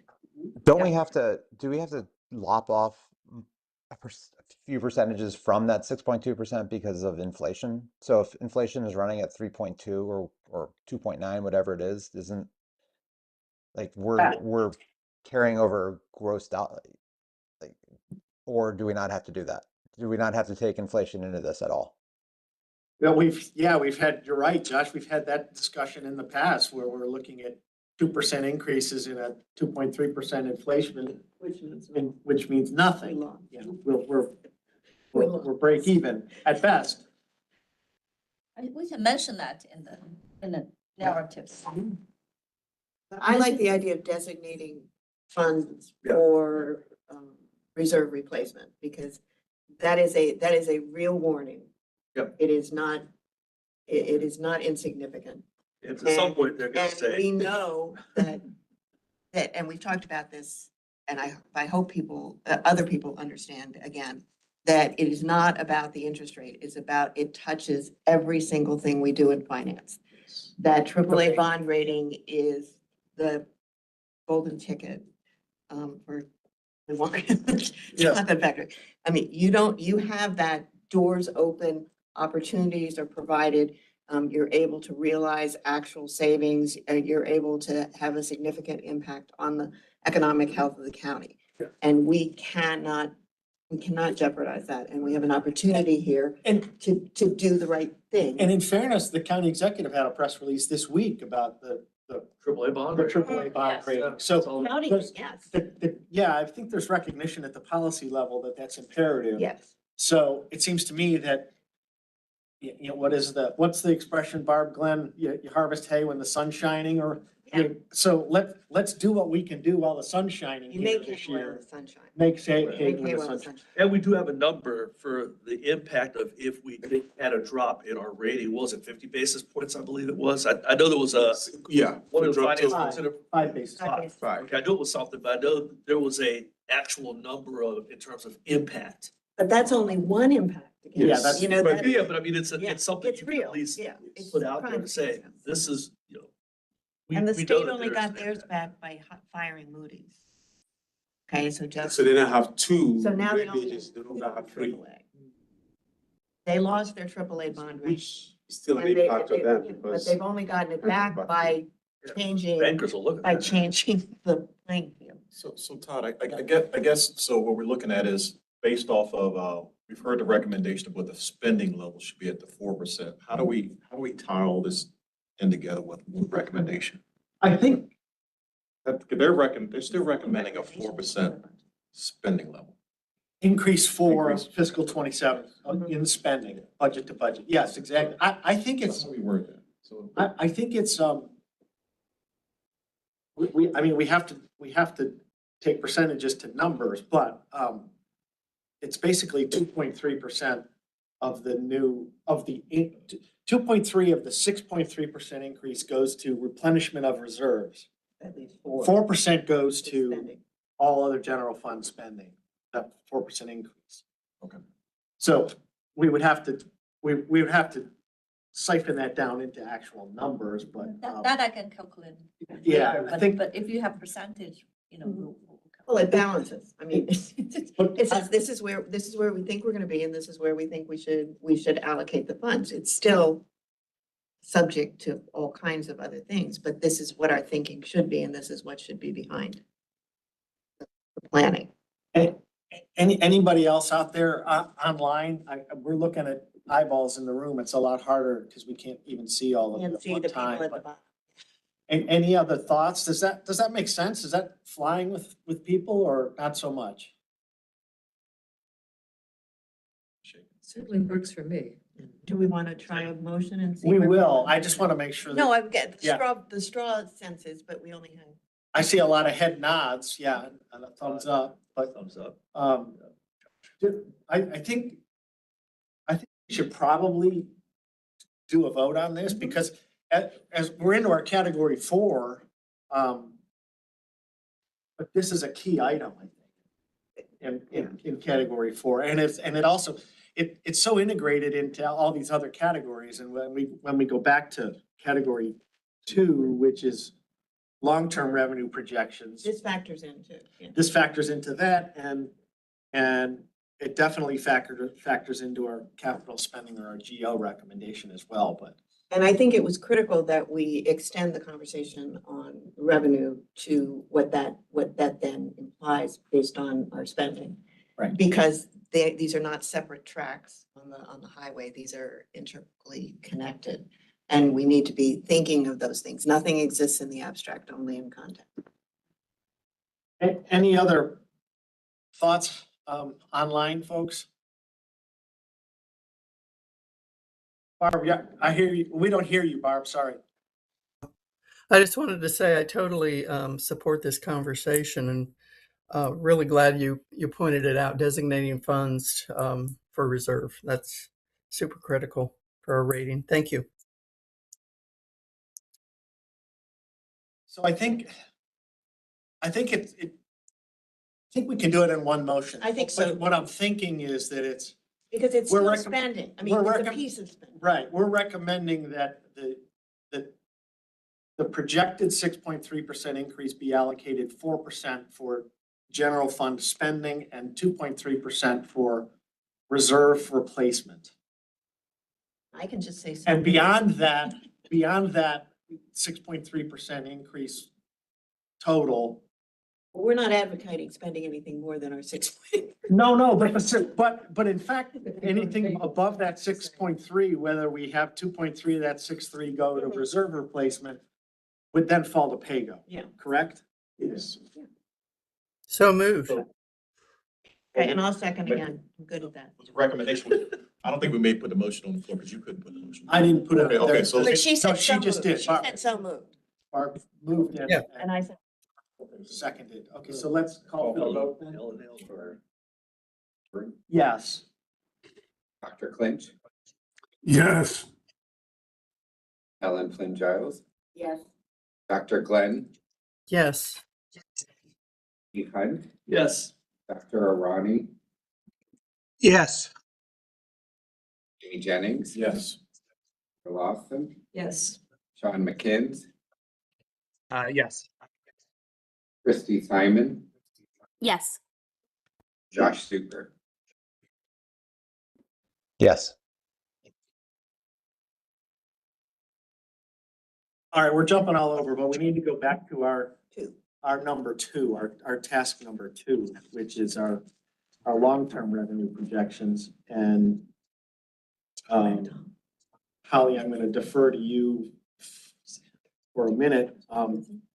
Do Yeah. we have to lop off a few percentages from that 6.2% because of inflation? So if inflation is running at 3.2 or 2.9, whatever it is, isn't like we're carrying over gross dollar, like, or do we not have to do that? Do we not have to take inflation into this at all? Well, you're right, Josh, we've had that discussion in the past where we're looking at 2% increases in a 2.3% inflation, which means nothing. You know, we're break even at best. We can mention that in the narratives. I like the idea of designating funds for reserve replacement because that is a real warning. Yep. It is not insignificant. And at some point, they're gonna And say. we know that, and we've talked about this, and I hope other people understand again, that it is not about the interest rate, it's about, it touches every single thing we do in finance. That AAA bond rating is the golden ticket, for the chocolate factory. I mean, you have that doors open, opportunities are provided. You're able to realize actual savings, and you're able to have a significant impact on the economic health of the county. Yeah. And we cannot jeopardize that, and we have an opportunity here to do the right thing. And in fairness, the county executive had a press release this week about the AAA bond. the rate. AAA bond Yes. rating. So County, there's- yes, yeah, I think there's recognition at the policy level that that's imperative. yes. So it seems to me that, you know, what's the expression, Barb, Glenn? You harvest hay when the sun's shining, or, so let's do what we can do while the sun's shining You here make this hay while year. the sunshine. Make hay Make when hay the while the sun's. sunshine. And we do have a number for the impact of if we had a drop in our rating. What was it 50 basis points, I believe it was? I know there was a, Yeah. one of the drop to- finance consider. 5 basis. Five. Five. Okay, I knew it was something, but I know there was a actual number of, in terms of impact. But that's only one impact. again. Yeah, that's- You know, but- that, Yeah, but I mean, it's Yeah, something it's you can real, at least yeah, it's put out there prime to say, example. this is, you know. And the we know state that only there's got an theirs impact. back by firing Moody's. Okay, so just. So they now have two. So now they rating only agencies, they don't have three, AAA. They lost their AAA bond rate. which is still an And they- impact of them But because. they've only gotten it back by changing, Bankers will look at by that. changing the playing field. So Todd, I guess, so what we're looking at is based off of, we've heard the recommendation of what the spending level should be at the 4%. How do we tie all this in together with recommendation? I think, They're still recommending a 4% spending level. increase for Increase. fiscal 27 in spending, budget to budget. Yes, exactly. I think it's, That's how we word that. So I think it's, I mean, we have to take percentages to numbers, but, it's basically 2.3% of the 2.3 of the 6.3% increase goes to replenishment of reserves. At least four. 4% goes to Spending. all other general fund spending, that 4% increase. Okay. So we would have to siphon that down into actual numbers, but, That I can calculate. yeah, later, I think. But if you have percentage, you know. Well, it balances. I mean, But it says this is where we think we're gonna be, and this is where we think we should allocate the funds. It's still subject to all kinds of other things, but this is what our thinking should be, and this is what should be behind the planning. Anybody else out there online? We're looking at eyeballs in the room. It's a lot harder because we can't even see all of it And at see one the people time. at the But bottom. any other thoughts? Does that make sense? Is that flying with people or not so much? Certainly works for me. Do we want to try a motion and see? We where will. I just want to make sure that, No, I've got Yeah. the straw senses, but we only have. I see a lot of head nods, yeah, and a thumbs up, but, Thumbs up. I think we should probably do a vote on this because as we're into our category 4, but this is a key item, I think, in category 4. And it also, it's so integrated into all these other categories. And when we go back to category 2, which is long-term revenue projections, This factors in too. Yeah. this factors into that and it definitely factors into our capital spending or our GO recommendation as well, but. And I think it was critical that we extend the conversation on revenue to what that then implies based on our spending. Right. Because these are not separate tracks on the highway. These are integrally connected. And we need to be thinking of those things. Nothing exists in the abstract, only in context. Any other thoughts, online, folks? Barb, yeah, I hear you. We don't hear you, Barb, sorry. I just wanted to say I totally support this conversation and really glad you pointed it out, designating funds for reserve. That's super critical for our rating. Thank you. So I think we can do it in one motion. I think so. But what I'm thinking is that it's, Because it's We're still recom- spending. I mean, we're it's a recom- piece of spending. right, we're recommending that the projected 6.3% increase be allocated 4% for general fund spending and 2.3% for reserve replacement. I can just say. And beyond that 6.3% increase total. We're not advocating spending anything more than our 6. No, but in fact, anything above that 6.3, whether we have 2.3 of that 6.3 go to reserve replacement, would then fall to pay-go. Yeah. Correct? Yes. So moved. Okay, and I'll second again. I'm good at that. Was the recommendation, I don't think we may put the motion on the floor because you couldn't put the motion. I didn't put it Okay, up there. okay, so- But she No, said she so just moved. did. She Barb- said so moved. Barb moved it. Yeah. And I said, Seconded. Okay, so let's call for the vote then. For Yes. Dr. Clinch, Yes. Ellen Flynn Giles, yes. Dr. Glenn, Yes. Steve Hunt, Yes. Dr. Arani, Yes. Amy Jennings, Yes. Dr. Lawson, Yes. Sean McKinns, Yes. Christy Simon, Yes. Josh Super. Yes. All right, we're jumping all over, but we need to go back to our Two. number two, our task number two, which is our long-term revenue projections. And Holly, I'm going to defer to you for a minute.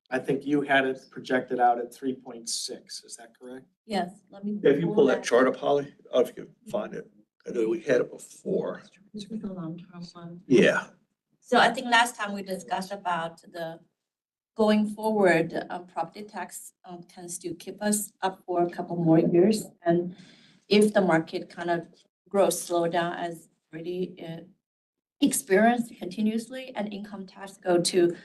I think you had it projected out at 3.6. Is that correct? Yes, let me. If you pull that chart up, Holly, if you can find it. I know we had it before. The long-term one. Yeah. So I think last time we discussed about the going forward, property tax can still keep us up for a couple more years. And if the market kind of growth slow down as already experienced continuously, and income tax go to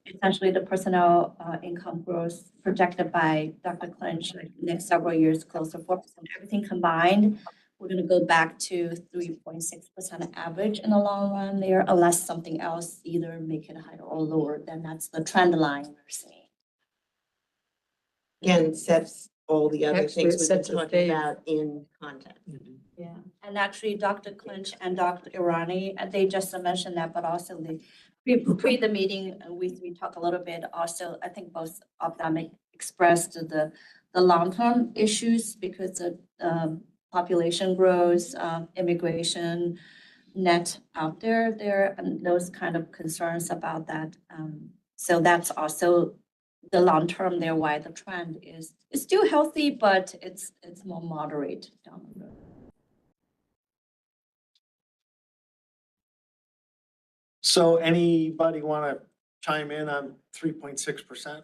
essentially the personnel income growth projected by Dr. Clinch, like next several years, close to 4%, everything combined, we're gonna go back to 3.6% average in the long run there, unless something else either make it higher or lower, then that's the trend line we're seeing. Again, sets all the other Actually, things it we've been sets a talking phase. about in context. Yeah, and actually Dr. Clinch and Dr. Irani, they just mentioned that, but also pre the meeting, we talked a little bit also, I think both of them expressed the long-term issues because of population growth, immigration, net out there, and those kind of concerns about that. So that's also the long term there, why the trend is still healthy, but it's more moderate down the road. So anybody want to chime in on 3.6%?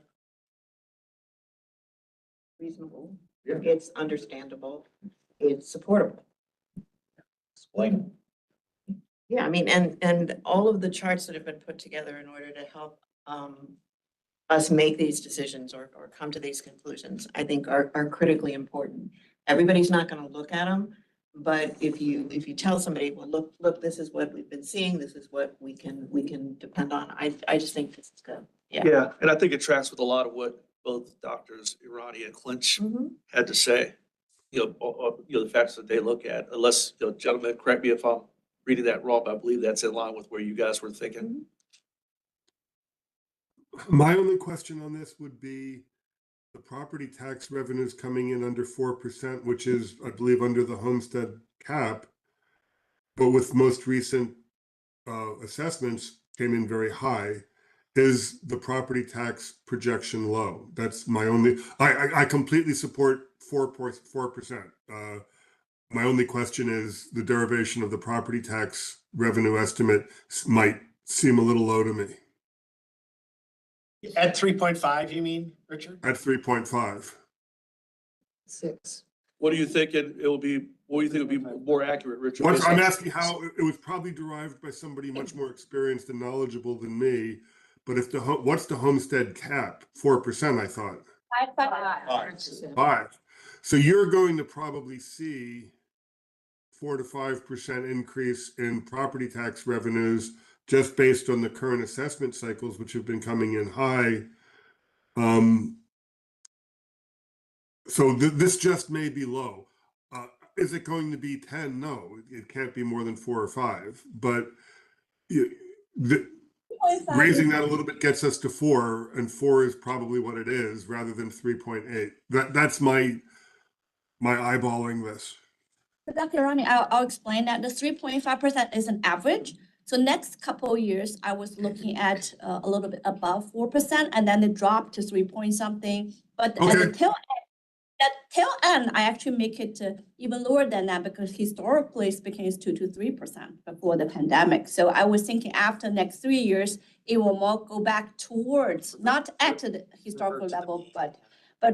Reasonable. Yeah. It's understandable. It's supportable. Explain. Yeah, I mean, and all of the charts that have been put together in order to help us make these decisions or come to these conclusions, I think are critically important. Everybody's not gonna look at them, but if you tell somebody, well, look, this is what we've been seeing, this is what we can depend on, I just think this is good. Yeah. Yeah, and I think it tracks with a lot of what both doctors, Irani and Clinch, Mhm. had to say. You know, the facts that they look at, unless, gentlemen, correct me if I'm reading that wrong, but I believe that's in line with where you guys were thinking. My only question on this would be the property tax revenues coming in under 4%, which is, I believe, under the homestead cap. But with most recent assessments came in very high. Is the property tax projection low? That's my only, I completely support 4%. My only question is the derivation of the property tax revenue estimate might seem a little low to me. At 3.5, you mean, Richard? At 3.5. 6. What do you think what do you think would be more accurate, Richard? I'm asking how, it was probably derived by somebody much more experienced and knowledgeable than me. But if what's the homestead cap? 4%, I thought. 5. So you're going to probably see 4 to 5% increase in property tax revenues just based on the current assessment cycles, which have been coming in high. So this just may be low. Is it going to be 10? No, it can't be more than 4 or 5. But raising that a little bit gets us to 4, and 4 is probably what it is rather than 3.8. That's my eyeballing this. But Dr. Rani, I'll explain that the 3.5% is an average. So next couple of years, I was looking at a little bit above 4%, and then it dropped to 3 point something. But at the Okay. tail end, I actually make it even lower than that because historically speaking, it's 2 to 3% before the pandemic. So I was thinking after next 3 years, it will more go back towards, not at the historical level, but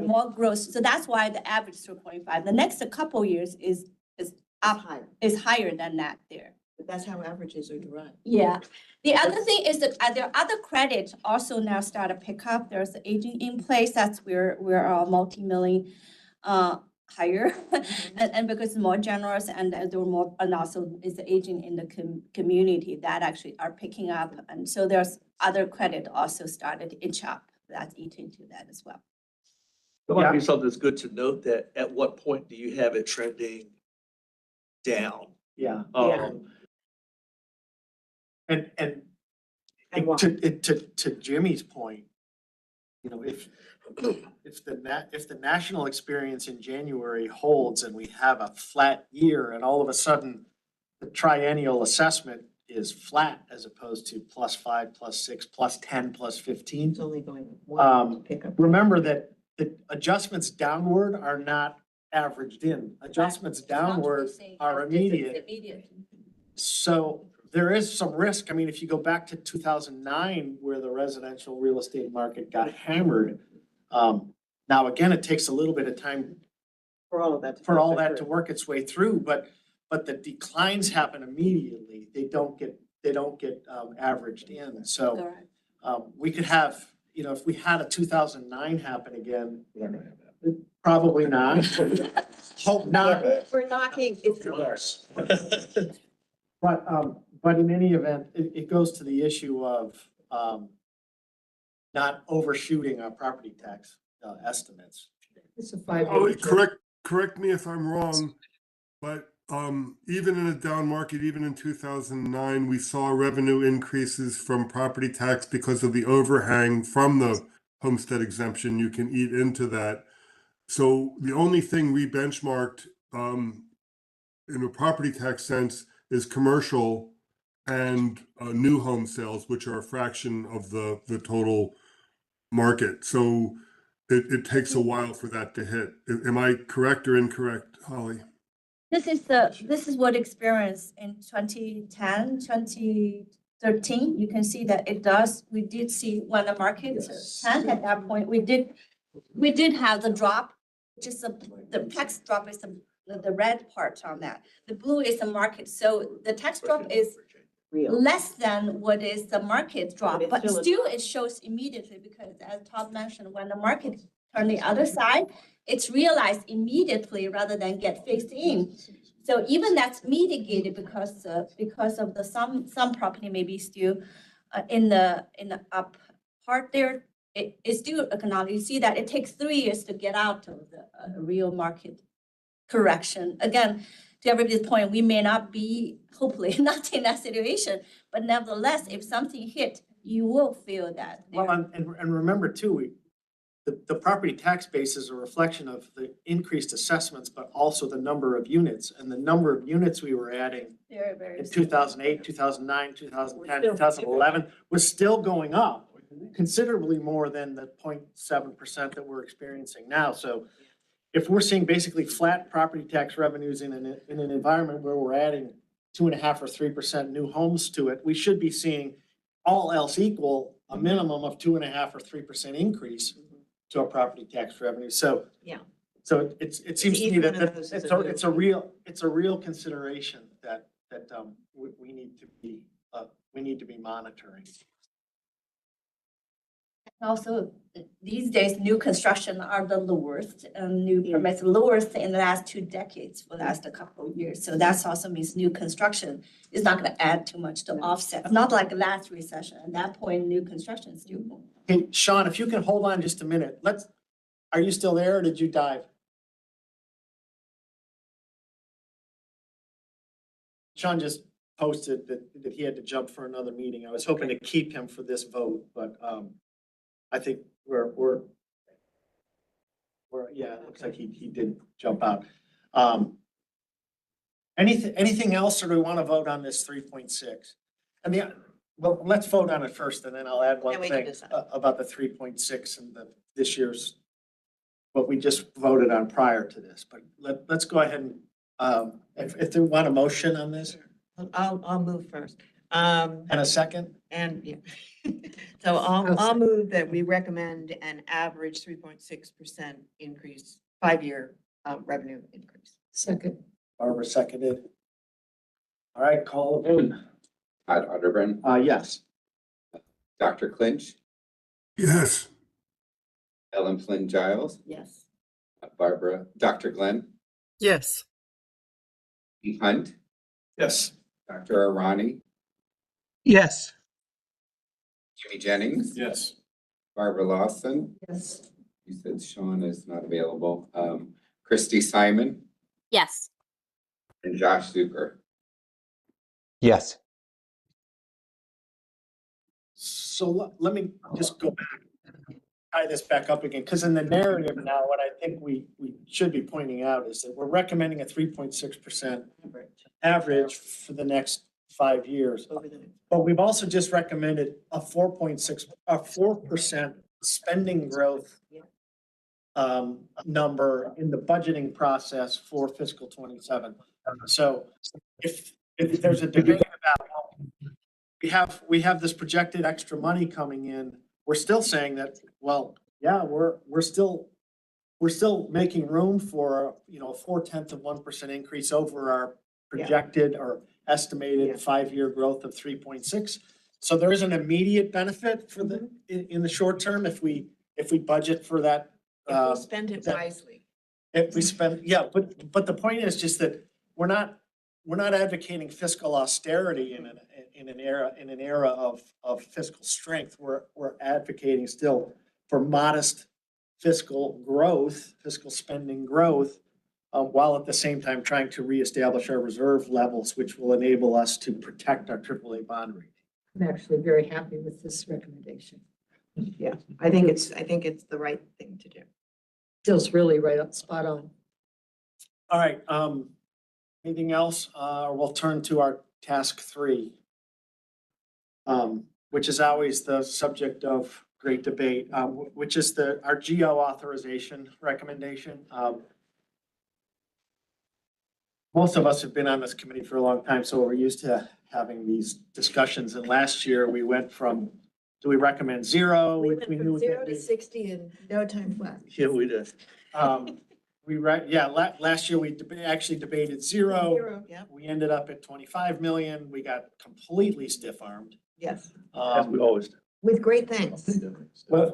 more growth. So that's why the average 3.5. The next couple of years is up, higher. is higher than that there. But that's how averages are derived. Yeah. The other thing is that there are other credits also now start to pick up. There's the aging in place. That's where we're multi-million higher. And because it's more generous and there are more, and also is the aging in the community that actually are picking up. And so there's other credit also started to inch up. That's eating into that as well. There might be something that's good to note that at what point do you have it trending down? Yeah. Yeah. And why? to Jimmy's point, you know, if the national experience in January holds and we have a flat year and all of a sudden the triennial assessment is flat as opposed to +5, +6, +10, +15. It's only going one pickup. Remember that the adjustments downward are not averaged in. Adjustments downward are immediate. So there is some risk. I mean, if you go back to 2009, where the residential real estate market got hammered, now again, it takes a little bit of time For all of that. for all that to work its way through, but the declines happen immediately. They don't get averaged in. So we could have, you know, if we had a 2009 happen again, probably not. Hope not. We're knocking, it's. But in any event, it goes to the issue of not overshooting our property tax estimates. It's a 5. Oh, correct me if I'm wrong, but even in a down market, even in 2009, we saw revenue increases from property tax because of the overhang from the homestead exemption. You can eat into that. So the only thing we benchmarked in a property tax sense is commercial and new home sales, which are a fraction of the total market. So it takes a while for that to hit. Am I correct or incorrect, Holly? This is what experienced in 2010, 2013. You can see that it does. We did see when the market tanked at that point, we did have the drop, which is the tax drop is the red part on that. The blue is the market. So the tax drop is less than what is the market drop, but still it shows immediately because as Todd mentioned, when the market turned the other side, it's realized immediately rather than get phased in. So even that's mitigated because of the some property may be still in the up part there. It is still economic. You see that it takes 3 years to get out of the real market correction. Again, to everybody's point, we may not be, hopefully not in that situation, but nevertheless, if something hit, you will feel that. Well, and remember too, the property tax base is a reflection of the increased assessments, but also the number of units. And the number of units we were adding Very in 2008, 2009, 2010, 2011 was still going up considerably more than the 0.7% that we're experiencing now. So if we're seeing basically flat property tax revenues in an environment where we're adding 2.5 or 3% new homes to it, we should be seeing, all else equal, a minimum of 2.5 or 3% increase to our property tax revenue. So Yeah. So it seems to me that it's a real consideration that we need to be monitoring. Also, these days, new construction are the lowest, new permits lowest in the last 2 decades for the last couple of years. So that's also means new construction is not going to add too much to offset. Not like last recession. At that point, new construction is still more. Hey, Sean, if you can hold on just a minute, are you still there or did you dive? Sean just posted that he had to jump for another meeting. I was hoping to keep him for this vote, but I think we're yeah, it looks like he did jump out. Anything else, or do we want to vote on this 3.6? And well, let's vote on it first, and then I'll add one And we can thing decide. about the 3.6 and this year's, what we just voted on prior to this, but let's go ahead and, if they want a motion on this, I'll move first. and a second, And, yeah. So I'll move that we recommend an average 3.6% increase, 5-year revenue increase. Second. Barbara seconded. All right, call the vote. Todd Otterburn, Yes. Dr. Clinch, Yes. Ellen Flynn Giles, Yes. Dr. Glenn, Yes. Pete Hunt, Yes. Dr. Arani, Yes. Jimmy Jennings, Yes. Barbara Lawson. Yes. You said Sean is not available. Christy Simon Yes. and Josh Zucker. Yes. So let me just go back, tie this back up again, because in the narrative now, what I think we should be pointing out is that we're recommending a 3.6% average for the next 5 years. But we've also just recommended a 4% spending growth number in the budgeting process for fiscal 27. So if there's a debate about, well, we have this projected extra money coming in, we're still saying that, well, yeah, we're still making room for, a 0.4% increase over our projected or estimated 5-year growth of 3.6. So there is an immediate benefit for in the short term if we budget for that. If we spend it wisely. If we spend, yeah, but the point is just that we're not advocating fiscal austerity in an era of fiscal strength. We're advocating still for modest fiscal spending growth, while at the same time trying to reestablish our reserve levels, which will enable us to protect our AAA bond rating. I'm actually very happy with this recommendation. Yeah, I think it's the right thing to do. Feels really right up, spot on. All right, anything else? We'll turn to our task 3, which is always the subject of great debate, which is our GO authorization recommendation. Most of us have been on this committee for a long time, so we're used to having these discussions. And last year we went from, do we recommend 0? We which went we from knew 0 to 60 in no time flat. Yeah, we did. Last year we actually debated 0. 0, yeah. We ended up at 25 million. We got completely stiff-armed. Yes, As we always do. with great thanks. Well,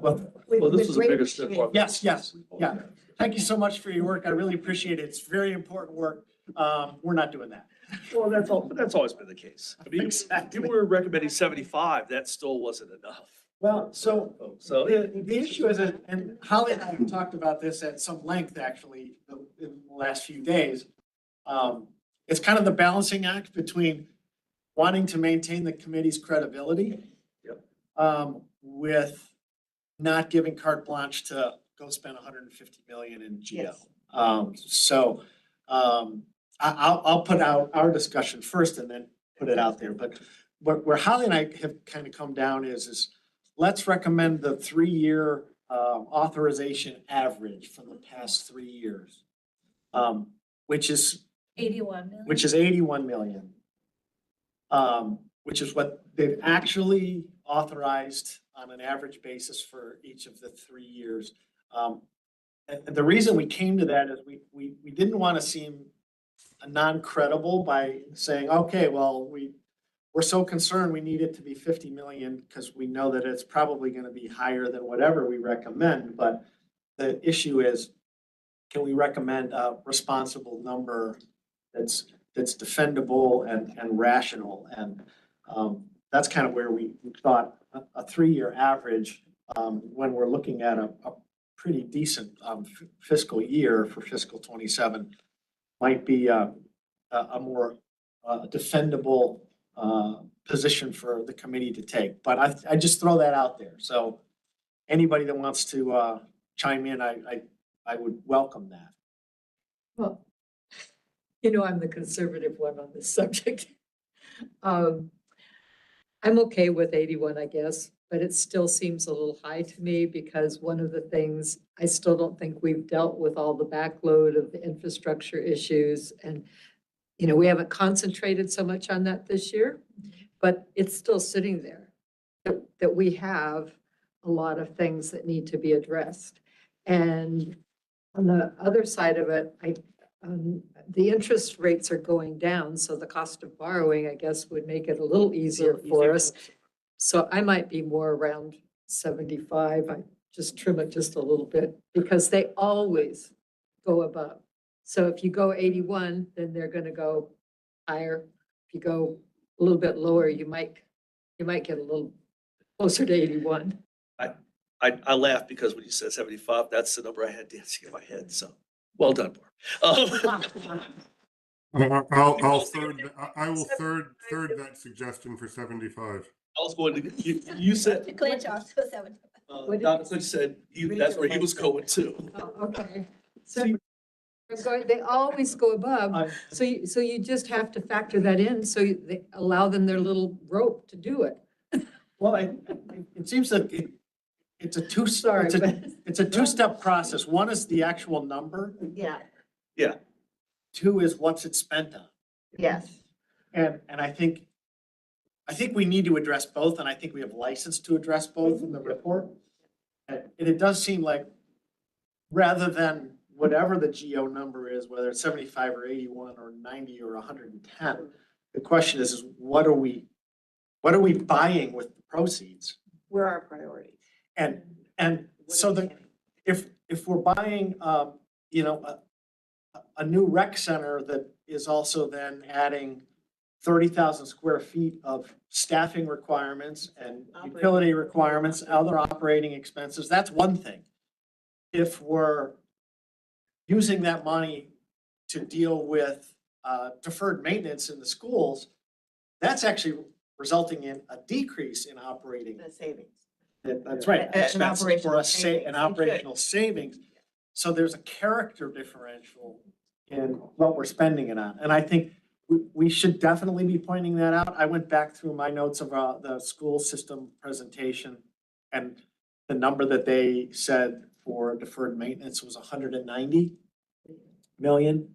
Well, this was a bigger step forward. yes, yeah. Thank you so much for your work. I really appreciate it. It's very important work. We're not doing that. Well, that's always been the case. I mean, Exactly. you were recommending 75, that still wasn't enough. Well, so So, the issue is that, and Holly and I have talked about this at some length, actually, in the last few days. It's kind of the balancing act between wanting to maintain the committee's credibility. Yep. With not giving carte blanche to go spend 150 million in GO. Yes. I'll put out our discussion first and then put it out there. But where Holly and I have kind of come down is let's recommend the 3-year authorization average from the past 3 years, which is 81 million. which is 81 million, which is what they've actually authorized on an average basis for each of the 3 years. And the reason we came to that is we didn't want to seem non-credible by saying, okay, well, we're so concerned we need it to be 50 million because we know that it's probably going to be higher than whatever we recommend. But the issue is, can we recommend a responsible number that's defendable and rational? And that's kind of where we thought a 3-year average, when we're looking at a pretty decent fiscal year for fiscal 27, might be a more defendable position for the committee to take. But I just throw that out there. So anybody that wants to chime in, I would welcome that. Well, I'm the conservative one on this subject. I'm okay with 81, I guess, but it still seems a little high to me because one of the things, I still don't think we've dealt with all the backload of the infrastructure issues. And, we haven't concentrated so much on that this year, but it's still sitting there. That we have a lot of things that need to be addressed. And on the other side of it, the interest rates are going down, so the cost of borrowing, I guess, would make it a little easier for us. So I might be more around 75. I just trim it just a little bit because they always go above. So if you go 81, then they're going to go higher. If you go a little bit lower, you might get a little closer to 81. I laugh because when you said 75, that's the number I had dancing in my head. So well done, Barb. I'll third, I will third that suggestion for 75. I was going to, you said, Glad you also said. Dr. Fitch said, that's where he was going too. Oh, okay. So they always go above. So you just have to factor that in. So they allow them their little rope to do it. Well, it seems that it's a Sorry, it's a two-step process. One is the actual number. Yeah, Yeah. Two is what's it spent on. yes. And I think we need to address both, and I think we have license to address both in the report. And it does seem like rather than whatever the GO number is, whether it's 75 or 81 or 90 or 110, the question is what are we buying with the proceeds? Where are our priorities? And so if we're buying, a new rec center that is also then adding 30,000 square feet of staffing requirements and utility requirements, other operating expenses, that's one thing. If we're using that money to deal with deferred maintenance in the schools, that's actually resulting in a decrease in operating. The savings. That's right. An Expenses for operational an savings. operational savings. So there's a character differential in what we're spending it on. And I think we should definitely be pointing that out. I went back through my notes of the school system presentation, and the number that they said for deferred maintenance was 190 million,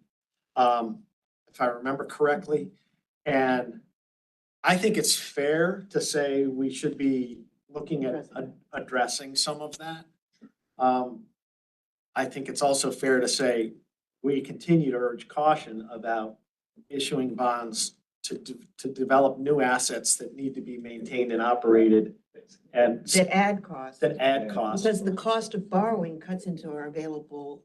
if I remember correctly. And I think it's fair to say we should be looking at addressing some of that. I think it's also fair to say we continue to urge caution about issuing bonds to develop new assets that need to be maintained and operated and That add costs. Because the cost of borrowing cuts into our available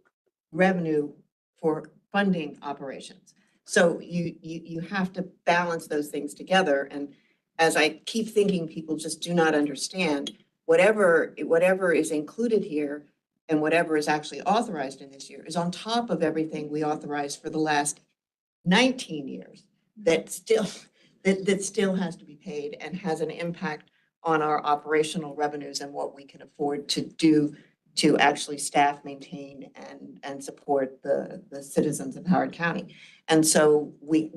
revenue for funding operations. So you have to balance those things together. And as I keep thinking, people just do not understand whatever is included here and whatever is actually authorized in this year is on top of everything we authorized for the last 19 years that still has to be paid and has an impact on our operational revenues and what we can afford to do to actually staff, maintain, and support the citizens of Howard County. And so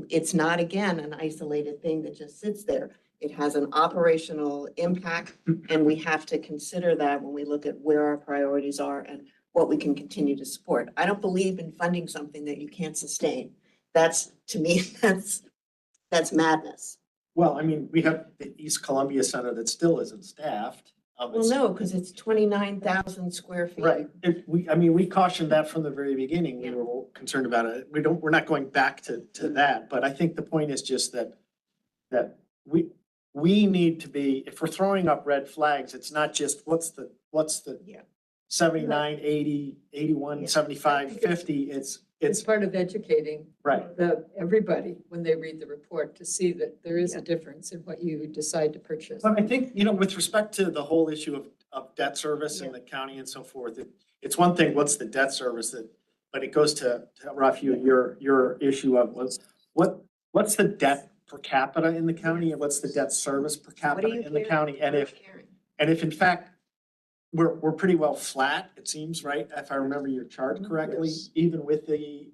it's not, again, an isolated thing that just sits there. It has an operational impact, and we have to consider that when we look at where our priorities are and what we can continue to support. I don't believe in funding something that you can't sustain. That's, to me, that's madness. Well, I mean, we have the East Columbia Center that still isn't staffed. Well, no, because it's 29,000 square feet. Right. We cautioned that from the very beginning. We were concerned about it. We're not going back to that, but I think the point is just that we need to be, if we're throwing up red flags, it's not just what's the 79, 80, 81, 75, 50. It's part of educating. Right. Everybody, when they read the report, to see that there is a difference in what you decide to purchase. But I think, with respect to the whole issue of debt service in the county and so forth, it's one thing, what's the debt service but it goes to Ralph, your issue of what's the debt per capita in the county and what's the debt service per capita in the county? And if in fact, we're pretty well flat, it seems, right? If I remember your chart correctly, even with the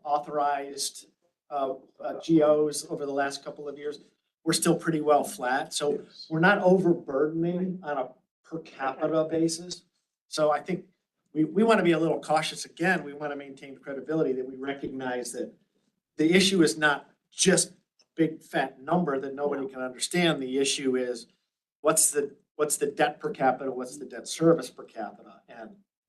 authorized GOs over the last couple of years. we're still pretty well flat. So we're not overburdening on a per capita basis. So I think we want to be a little cautious. Again, we want to maintain credibility that we recognize that the issue is not just a big fat number that nobody can understand. The issue is what's the debt per capita, what's the debt service per capita?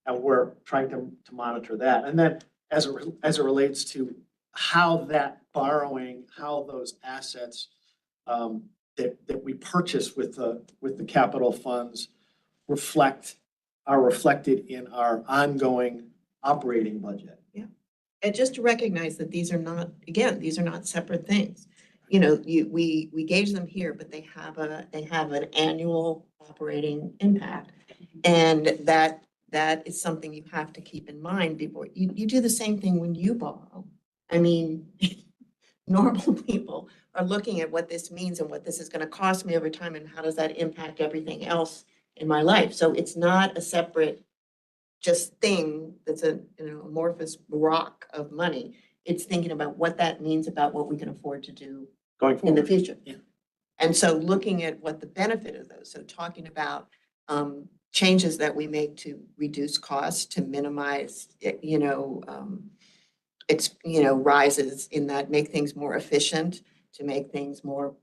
And we're trying to monitor that. And then as it relates to how that borrowing, how those assets that we purchase with the capital funds are reflected in our ongoing operating budget. Yeah. And just to recognize that these are not separate things. You know, we gauge them here, but they have an annual operating impact. And that is something you have to keep in mind before you do the same thing when you borrow. I mean, normal people are looking at what this means and what this is going to cost me over time and how does that impact everything else in my life. So it's not a separate just thing that's an amorphous rock of money. It's thinking about what that means about what we can afford to do Going in the forward. future. Yeah. And so looking at what the benefit of those, so talking about changes that we make to reduce costs, to minimize, rises in that, make things more efficient, to make things more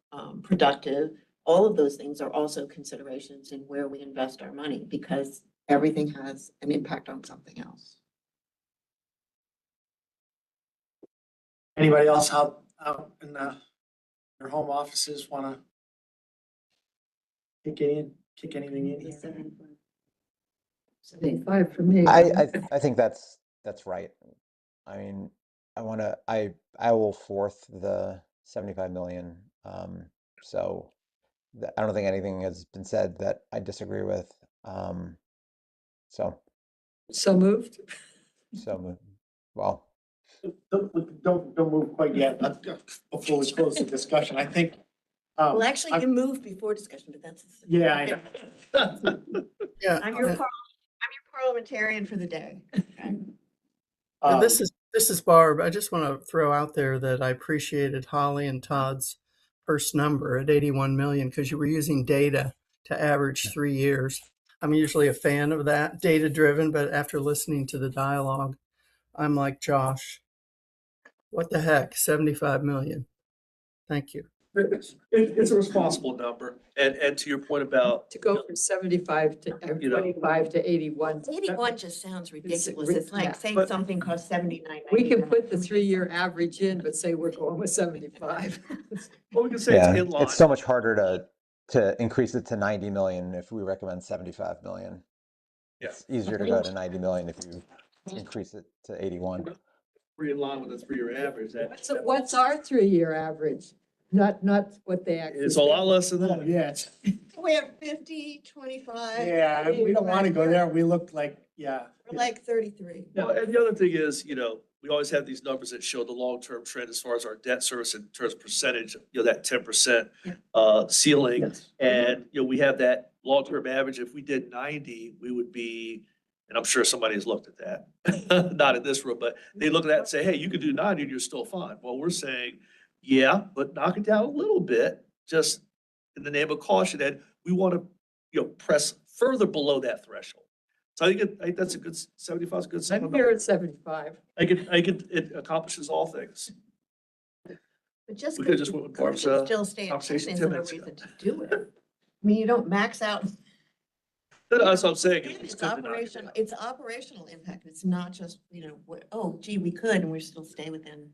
productive. All of those things are also considerations in where we invest our money because everything has an impact on something else. Anybody else out in your home offices want to kick anything in here? 75 for me. I think that's right. I mean, I will fourth the 75 million. So I don't think anything has been said that I disagree with. So moved. Well, Don't move quite yet before we close the discussion. I think. Well, actually, you moved before discussion, but that's. Yeah, I know. Yeah. I'm your parliamentarian for the day. And this is Barb. I just want to throw out there that I appreciated Holly and Todd's first number at 81 million because you were using data to average 3 years. I'm usually a fan of that, data driven, but after listening to the dialogue, I'm like Josh. What the heck? 75 million. Thank you. It's a responsible number. And to your point about, To go from 75 to 25 to 81. 81 just sounds ridiculous. It's- It's like yeah. saying But- something costs 79. We can put the 3-year average in, but say we're going with 75. well, we can say yeah, it's in line. it's so much harder to increase it to 90 million if we recommend 75 million. Yeah. It's easier to go to 90 million if you increase it to 81. We're in line with the 3-year average. What's our 3-year average? Not what they actually. It's a lot less than that. Yeah, We have 50, 25. yeah, we don't want to go there. We look like, yeah. We're like 33. Well, and the other thing is, we always have these numbers that show the long-term trend as far as our debt service in terms of percentage, that 10% ceiling. Yes. And, we have that long-term average. If we did 90, we would be, and I'm sure somebody's looked at that, not in this room, but they look at that and say, hey, you could do 90 and you're still fine. Well, we're saying, yeah, but knock it down a little bit, just in the name of caution. And we want to, press further below that threshold. So I think that's a good, 75 is a good. I'm here at 75. It accomplishes all things. But just We could've just went with Barb's, still stay at 10 conversation is 10 no minutes reason to do it. I mean, you don't max out. That's what I'm saying. It's operational impact. It's not just, oh, gee, we could and we still stay within.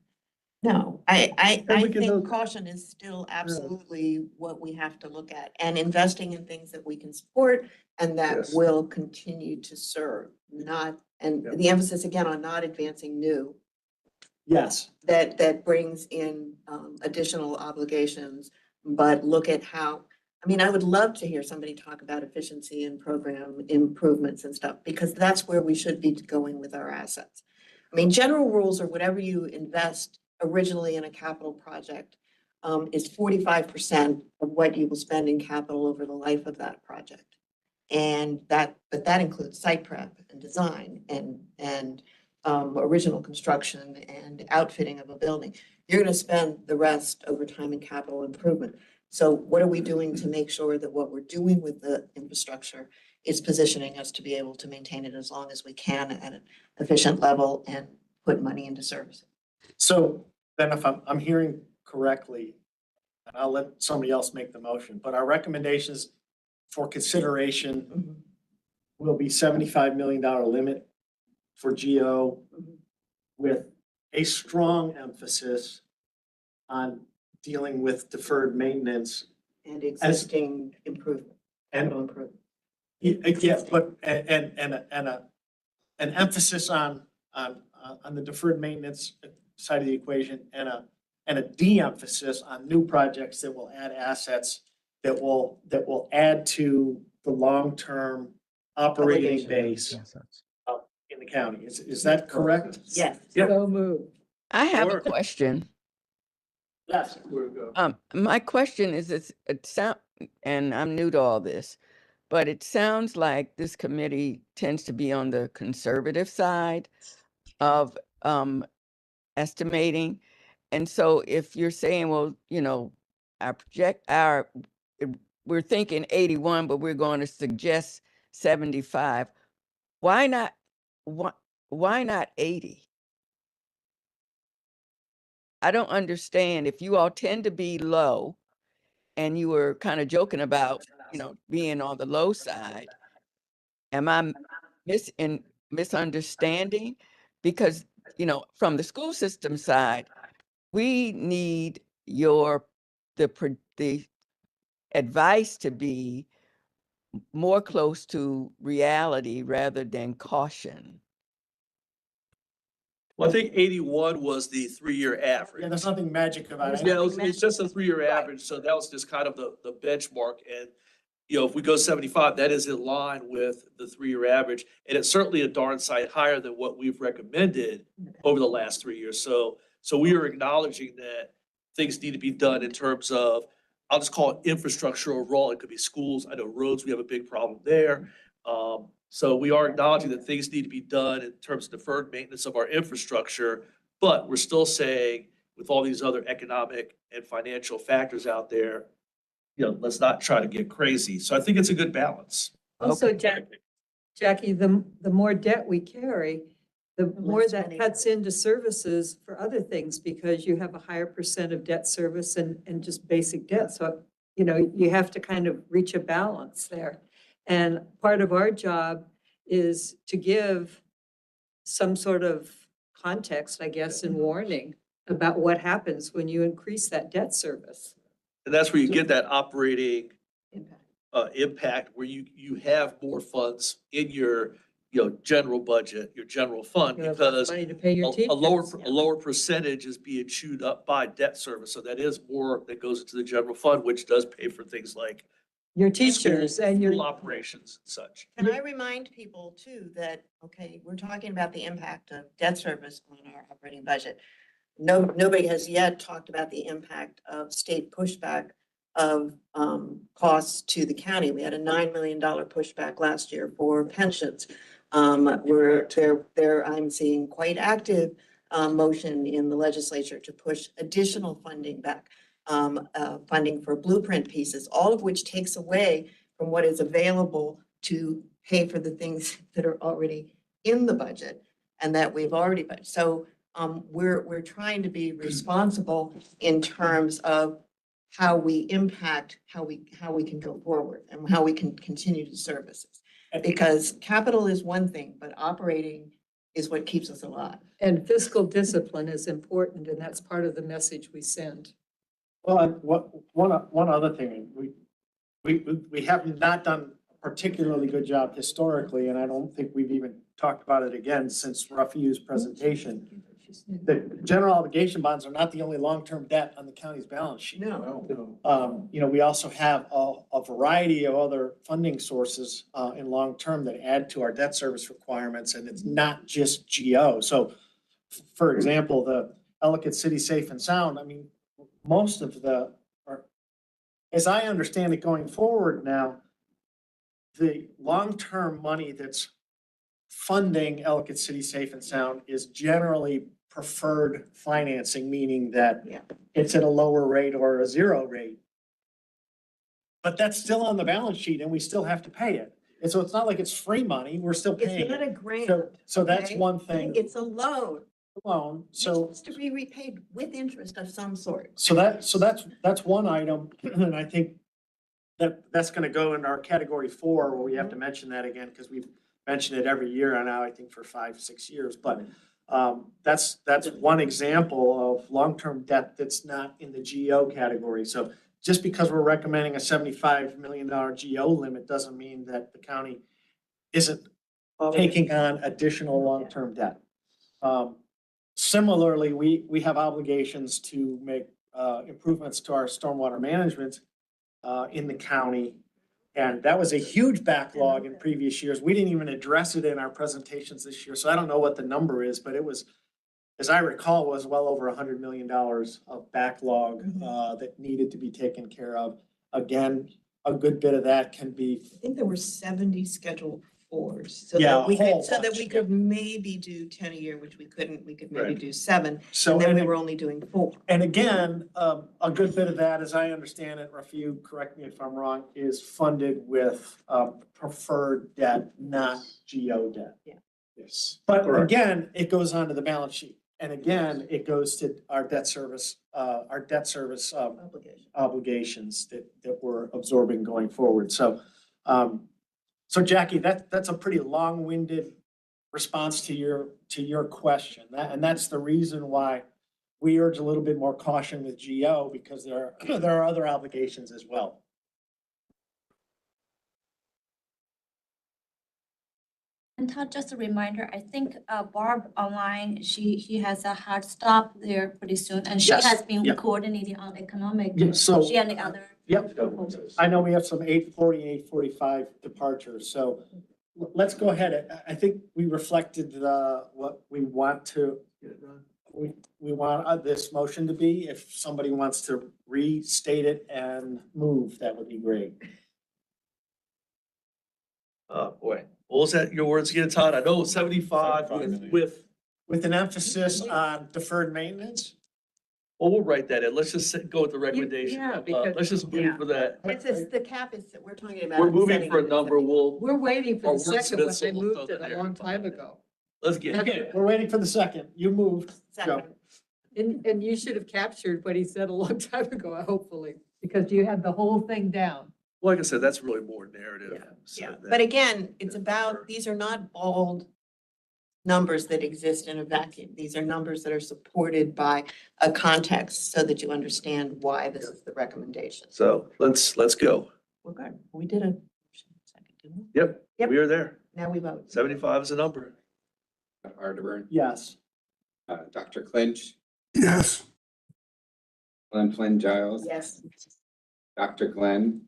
No, I And we can think know- caution is still absolutely what we have to look at and investing in things that we can support and that Yes. will continue to serve, and the emphasis again on not advancing new Yes. that brings in additional obligations, but look at how, I would love to hear somebody talk about efficiency and program improvements and stuff, because that's where we should be going with our assets. General rules or whatever you invest originally in a capital project is 45% of what you will spend in capital over the life of that project. But that includes site prep and design and original construction and outfitting of a building. You're going to spend the rest over time in capital improvement. So what are we doing to make sure that what we're doing with the infrastructure is positioning us to be able to maintain it as long as we can at an efficient level and put money into service? So then if I'm hearing correctly, and I'll let somebody else make the motion, but our recommendations for consideration will be $75 million limit for GO with a strong emphasis on dealing with deferred maintenance And existing improvement, and, capital improvement. yes, but, an emphasis on the deferred maintenance side of the equation and a de-emphasis on new projects that will add assets that will add to the long-term operating Obligation. base in the county. Is that correct? Yes. So moved. I have Sure. a question. Yes. My question is, it sound, and I'm new to all this, but it sounds like this committee tends to be on the conservative side of estimating. And so if you're saying, well, you know, we're thinking 81, but we're going to suggest 75. Why not 80? I don't understand. If you all tend to be low and you were kind of joking about, you know, being on the low side, am I misunderstanding? Because, you know, from the school system side, we need the advice to be more close to reality rather than caution. Well, I think 81 was the 3-year average. Yeah, there's nothing magic about it. Yeah, it's just a 3-year average, so that was just kind of the benchmark. And, you know, if we go 75, that is in line with the 3-year average. And it's certainly a darn sight higher than what we've recommended over the last 3 years. So we are acknowledging that things need to be done in terms of, I'll just call it infrastructure overall. It could be schools. I know roads, we have a big problem there. So we are acknowledging that things need to be done in terms of deferred maintenance of our infrastructure, but we're still saying with all these other economic and financial factors out there, you know, let's not try to get crazy. So I think it's a good balance. Also, Jackie, the more debt we carry, the more less that money. cuts into services for other things because you have a higher percent of debt service and just basic debt. So, you know, you have to kind of reach a balance there. And part of our job is to give some sort of context, I guess, and warning about what happens when you increase that debt service. And that's where you get that operating Impact. impact, where you have more funds in your, you know, general budget, your general fund, You have because money to pay your a lower, teachers. a lower percentage is being chewed up by debt service. So that is more that goes into the general fund, which does pay for things like Your teachers and school your, operations and such. Can I remind people too that, okay, we're talking about the impact of debt service on our operating budget. Nobody has yet talked about the impact of state pushback of costs to the county. We had a $9 million pushback last year for pensions. I'm seeing quite active motion in the legislature to push additional funding back, funding for blueprint pieces, all of which takes away from what is available to pay for the things that are already in the budget and that we've already budgeted. So we're trying to be responsible in terms of how we impact, how we can go forward and how we can continue to services. Because capital is one thing, but operating is what keeps us alive. and fiscal discipline is important, and that's part of the message we send. Well, one other thing, we have not done a particularly good job historically, and I don't think we've even talked about it again since Rafiu's presentation. The general obligation bonds are not the only long-term debt on the county's balance sheet. No. You know, we also have a variety of other funding sources in long-term that add to our debt service requirements, and it's not just GO. So, for example, the Ellicott City Safe and Sound, I mean, most of as I understand it going forward now, the long-term money that's funding Ellicott City Safe and Sound is generally preferred financing, meaning that Yeah. it's at a lower rate or a zero rate. but that's still on the balance sheet and we still have to pay it. And so it's not like it's free money, we're still paying It's not it. a grant. So that's okay? one thing It's a loan. alone, It's so. supposed to be repaid with interest of some sort. So that's one item, and I think that's gonna go in our category 4, where we have to mention that again, because we've mentioned it every year now, I think for 5, 6 years, but that's one example of long-term debt that's not in the GO category. So just because we're recommending a $75 million GO limit doesn't mean that the county isn't taking on additional long-term debt. Similarly, we have obligations to make improvements to our stormwater management in the county. And that was a huge backlog in previous years. We didn't even address it in our presentations this year. So I don't know what the number is, but it was, as I recall, was well over $100 million of backlog that needed to be taken care of. Again, a good bit of that can be. I think there were 70 scheduled 4s. So Yeah, that we a whole could, so that bunch, we yeah. could maybe do 10 a year, which we couldn't. We could maybe Right. do 7. So And then we and- were only doing 4. And again, a good bit of that, as I understand it, Rafi, correct me if I'm wrong, is funded with preferred debt, not GO debt. Yeah. Yes. But Correct. again, it goes onto the balance sheet. And again, it goes to our debt service Obligation. obligations that we're absorbing going forward. So, so Jackie, that's a pretty long-winded response to your question. And that's the reason why we urge a little bit more caution with GO, because there are other obligations as well. And Todd, just a reminder, I think Barb online, she has a hard stop there pretty soon, and she Yes, has been yeah. coordinating on economic. Yeah, so- She and the other. Yep. I know we have some 8:40 and 8:45 departures, so let's go ahead. I think we reflected what we want to, we want this motion to be. If somebody wants to restate it and move, that would be great. Boy, what was that, your words again, Todd? I know 75 with, With an emphasis on deferred maintenance? well, we'll write that in. Let's just go with the recommendation. yeah, because- Let's just move for that. It's the cap is that we're talking about. We're moving setting for a it at number, 70. we'll, We're waiting for Our the second one. wordsmiths They will moved throw it that a there. long time ago. let's get it. We're waiting for the second. You moved. Go. Second. And you should have captured what he said a long time ago, hopefully, because you had the whole thing down. Like I said, that's really more narrative. Yeah. so Yeah, that- but again, it's about, these are not bald numbers that exist in a vacuum. These are numbers that are supported by a context so that you understand why this is the recommendation. So let's go. We're good. We did a second, didn't we? Yep, Yep. we are there. Now we vote. 75 is a number. Arterburn, Yes. Dr. Clinch, Yes. Flynn Giles, Yes. Dr. Glenn,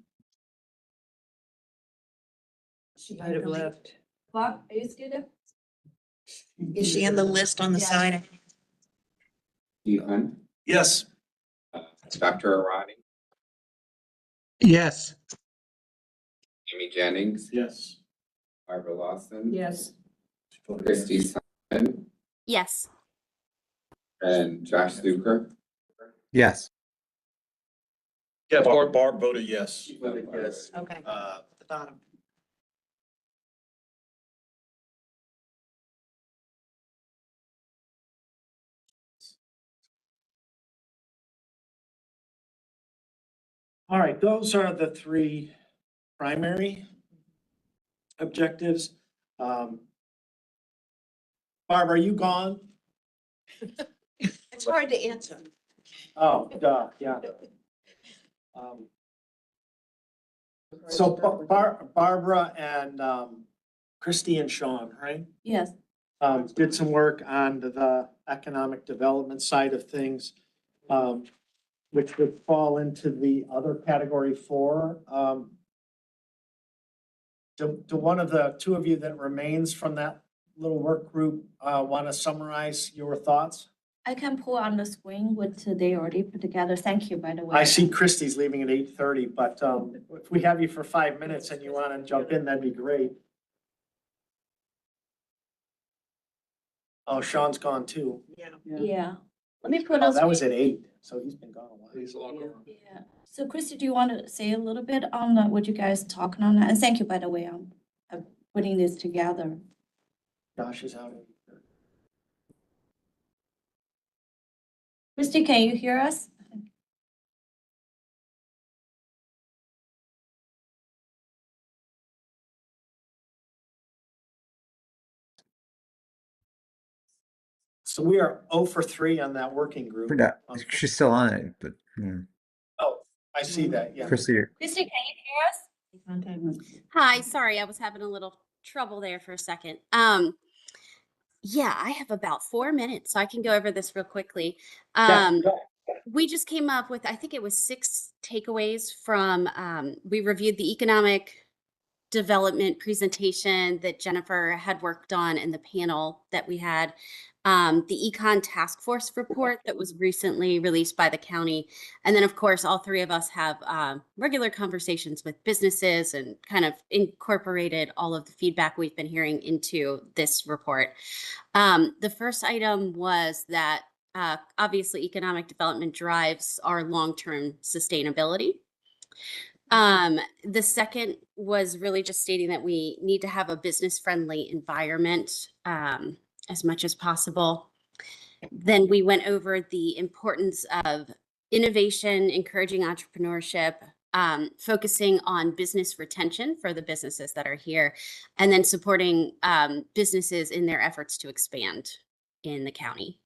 She Might have left. Barb, are you still there? Is she in the list on the Yes. side? Steve Hunt, Yes. Dr. Arati, Yes. Amy Jennings, Yes. Barbara Lawson. Yes. Christy Simon, Yes. and Josh Zucker. Yes. Yeah, Barb, Barb voted yes. yes. Okay, the bottom. All right, those are the 3 primary objectives. Barb, are you gone? It's hard to answer. Oh, duh, yeah. So Barbara and Christy and Sean, right? Yes. Did some work on the economic development side of things, which would fall into the other category 4. Do one of the 2 of you that remains from that little work group want to summarize your thoughts? I can pull on the screen what they already put together. Thank you, by the way. I see Christie's leaving at 8:30, but if we have you for 5 minutes and you want to jump in, that'd be great. Oh, Sean's gone too. Yeah. Yeah. Let me put Oh, us. that was at 8, so he's been gone a while. He's long gone. Yeah. So Christy, do you want to say a little bit on what you guys talking on that? And thank you, by the way, on putting this together. Josh is out. Christy, can you hear us? So we are 0 for 3 on that working group. Yeah, she's still on it, but Oh, I see that, yeah. Chrissy, Christy, can you hear us? Hi, sorry, I was having a little trouble there for a second. Yeah, I have about 4 minutes, so I can go over this real quickly. We just came up with, I think it was 6 takeaways from, we reviewed the economic development presentation that Jennifer had worked on in the panel that we had. The Econ Task Force report that was recently released by the county. And then, of course, all 3 of us have regular conversations with businesses and kind of incorporated all of the feedback we've been hearing into this report. The first item was that obviously economic development drives our long-term sustainability. The second was really just stating that we need to have a business-friendly environment as much as possible. Then we went over the importance of innovation, encouraging entrepreneurship, focusing on business retention for the businesses that are here, and then supporting businesses in their efforts to expand in the county.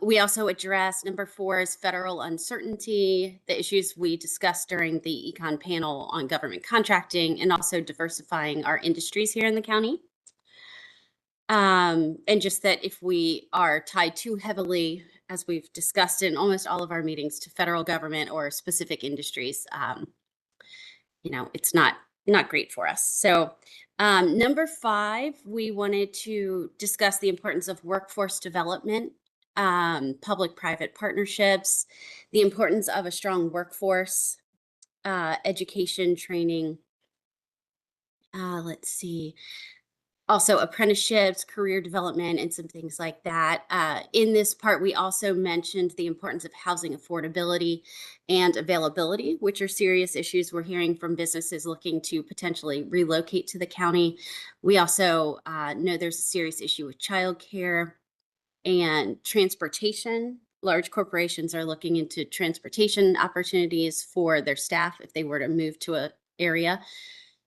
We also addressed number 4 is federal uncertainty, the issues we discussed during the econ panel on government contracting, and also diversifying our industries here in the county. And just that if we are tied too heavily, as we've discussed in almost all of our meetings, to federal government or specific industries, it's not great for us. So number 5, we wanted to discuss the importance of workforce development, public-private partnerships, the importance of a strong workforce, education, training. Let's see. Also apprenticeships, career development, and some things like that. In this part, we also mentioned the importance of housing affordability and availability, which are serious issues we're hearing from businesses looking to potentially relocate to the county. We also know there's a serious issue with childcare and transportation. Large corporations are looking into transportation opportunities for their staff if they were to move to an area.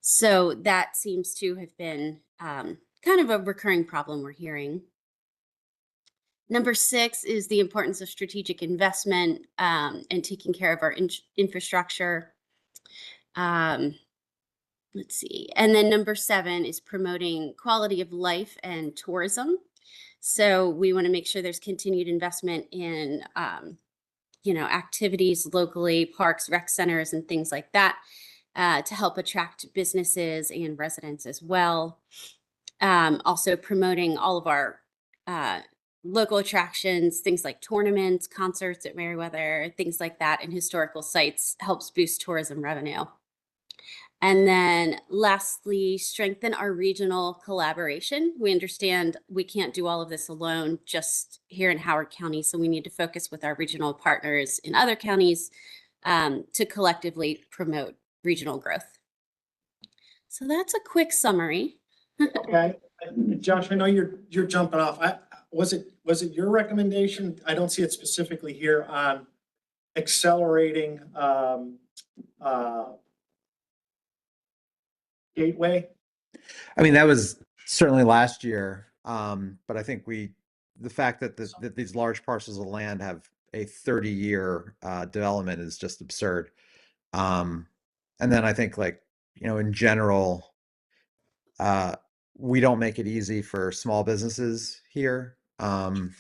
So that seems to have been kind of a recurring problem we're hearing. Number 6 is the importance of strategic investment and taking care of our infrastructure. Let's see. And then number 7 is promoting quality of life and tourism. So we want to make sure there's continued investment in, activities locally, parks, rec centers, and things like that. To help attract businesses and residents as well. Also promoting all of our local attractions, things like tournaments, concerts at Meriwether, things like that, and historical sites helps boost tourism revenue. And then lastly, strengthen our regional collaboration. We understand we can't do all of this alone just here in Howard County, so we need to focus with our regional partners in other counties to collectively promote regional growth. So that's a quick summary. Okay, Josh, I know you're jumping off. Was it your recommendation? I don't see it specifically here on accelerating Gateway. I mean, that was certainly last year. But I think the fact that that these large parcels of land have a 30-year development is just absurd. And then I think in general, we don't make it easy for small businesses here. And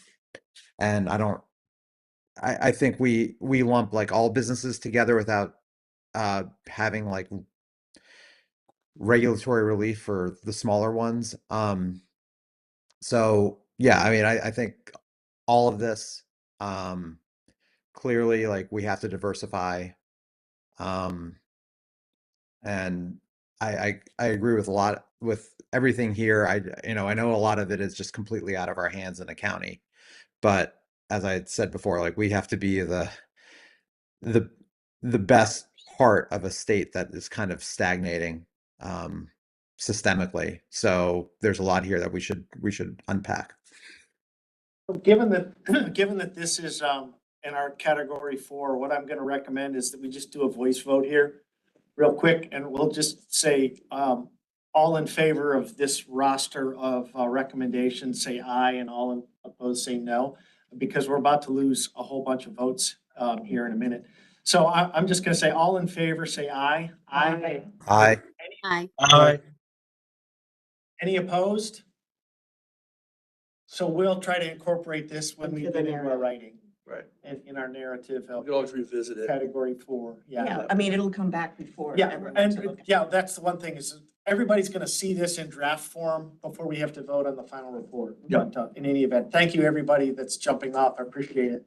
I think we lump all businesses together without having regulatory relief for the smaller ones. So yeah, I mean, I think all of this, clearly we have to diversify. And I agree with with everything here. I know a lot of it is just completely out of our hands in the county. But as I had said before, like we have to be the the best part of a state that is kind of stagnating systemically. So there's a lot here that we should unpack. Given that this is in our category 4, what I'm gonna recommend is that we just do a voice vote here real quick, and we'll just say all in favor of this roster of recommendations, say aye, and all opposed say no, because we're about to lose a whole bunch of votes here in a minute. So I'm just gonna say all in favor, say aye. Aye. Aye. Aye. Aye. Any opposed? So we'll try to incorporate this when we Into the get into our writing, Right. in our narrative We of can always revisit it. category 4, Yeah, I mean, it'll come back before. Yeah, everyone and to look at. yeah, that's the one thing is everybody's gonna see this in draft form before we have to vote on the final report. Yeah. But in any event, thank you, everybody that's jumping off. I appreciate it.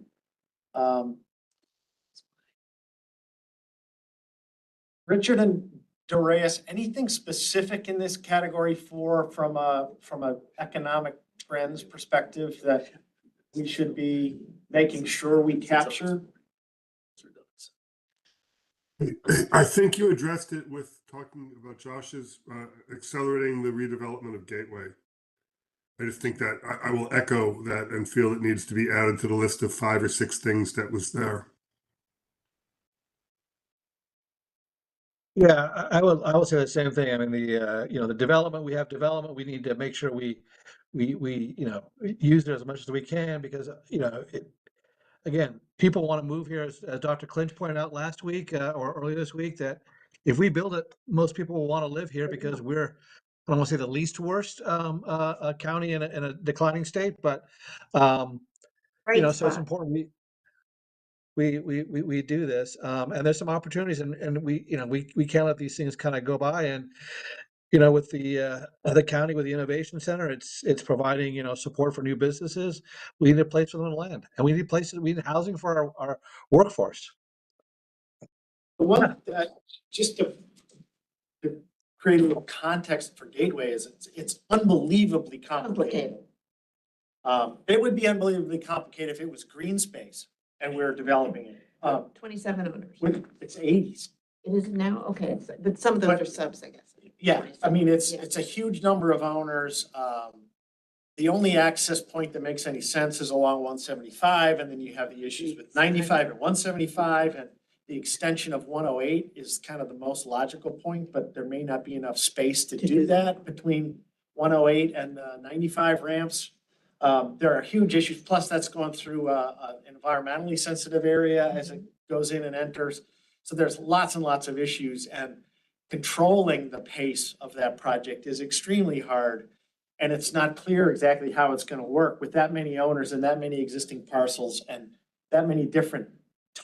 Richard and Darius, anything specific in this category 4 from a economic trends perspective that we should be making sure we capture? I think you addressed it with talking about Josh's accelerating the redevelopment of Gateway. I just think that I will echo that and feel it needs to be added to the list of 5 or 6 things that was there. Yeah, I will say the same thing. I mean, the development, we have development, we need to make sure we use it as much as we can because, again, people want to move here, as Dr. Clinch pointed out last week or earlier this week, that if we build it, most people will want to live here because we're, I don't want to say the least worst county in a declining state, but so it's important we do this, and there's some opportunities, and we can't let these things kind of go by. And with the county, with the innovation center, it's providing support for new businesses. We need a place for them to land, and we need places. We need housing for our workforce. The one just to create a little context for Gateway is it's unbelievably complicated. It would be unbelievably complicated if it was green space and we're developing it. 27 owners. It's 80s. It is now, okay, but some of those are subs, I guess. Yeah, I mean, it's a huge number of owners. The only access point that makes any sense is along 175, and then you have the issues with 95 and 175, and the extension of 108 is kind of the most logical point, but there may not be enough space to do that between 108 and 95 ramps. There are huge issues, plus that's going through an environmentally sensitive area as it goes in and enters. So there's lots and lots of issues, and controlling the pace of that project is extremely hard. And it's not clear exactly how it's going to work with that many owners and that many existing parcels and that many different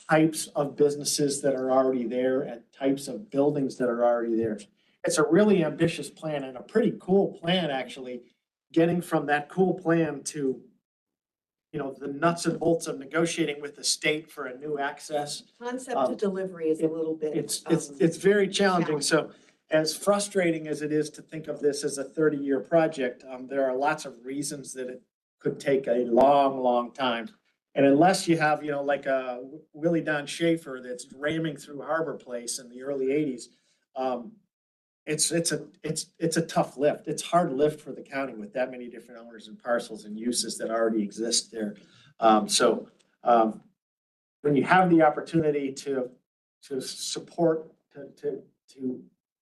types of businesses that are already there and types of buildings that are already there. It's a really ambitious plan and a pretty cool plan, actually, getting from that cool plan to, the nuts and bolts of negotiating with the state for a new access. Concept to delivery is a little bit. It's very challenging. So as frustrating as it is to think of this as a 30-year project, there are lots of reasons that it could take a long, long time. And unless you have, like a Willie Don Schaefer that's ramming through Harbor Place in the early 80s, it's a tough lift. It's hard lift for the county with that many different owners and parcels and uses that already exist there. So when you have the opportunity to support, to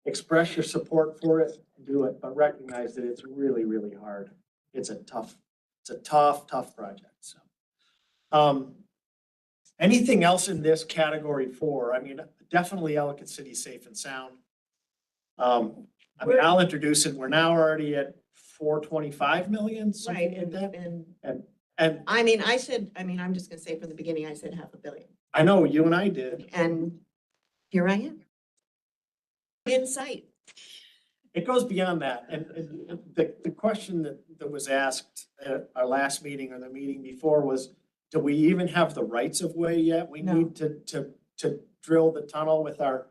express your support for it, do it, but recognize that it's really, really hard. It's a tough project. So, anything else in this category 4? I mean, definitely Ellicott City safe and sound. I'll introduce it. We're now already at 425 million. Right, And I mean, I'm just gonna say from the beginning, I said $500 million. I know you and I did. And here I am. In sight. It goes beyond that. And the question that was asked at our last meeting or the meeting before was, do we even have the rights of way yet? We need to drill the tunnel with our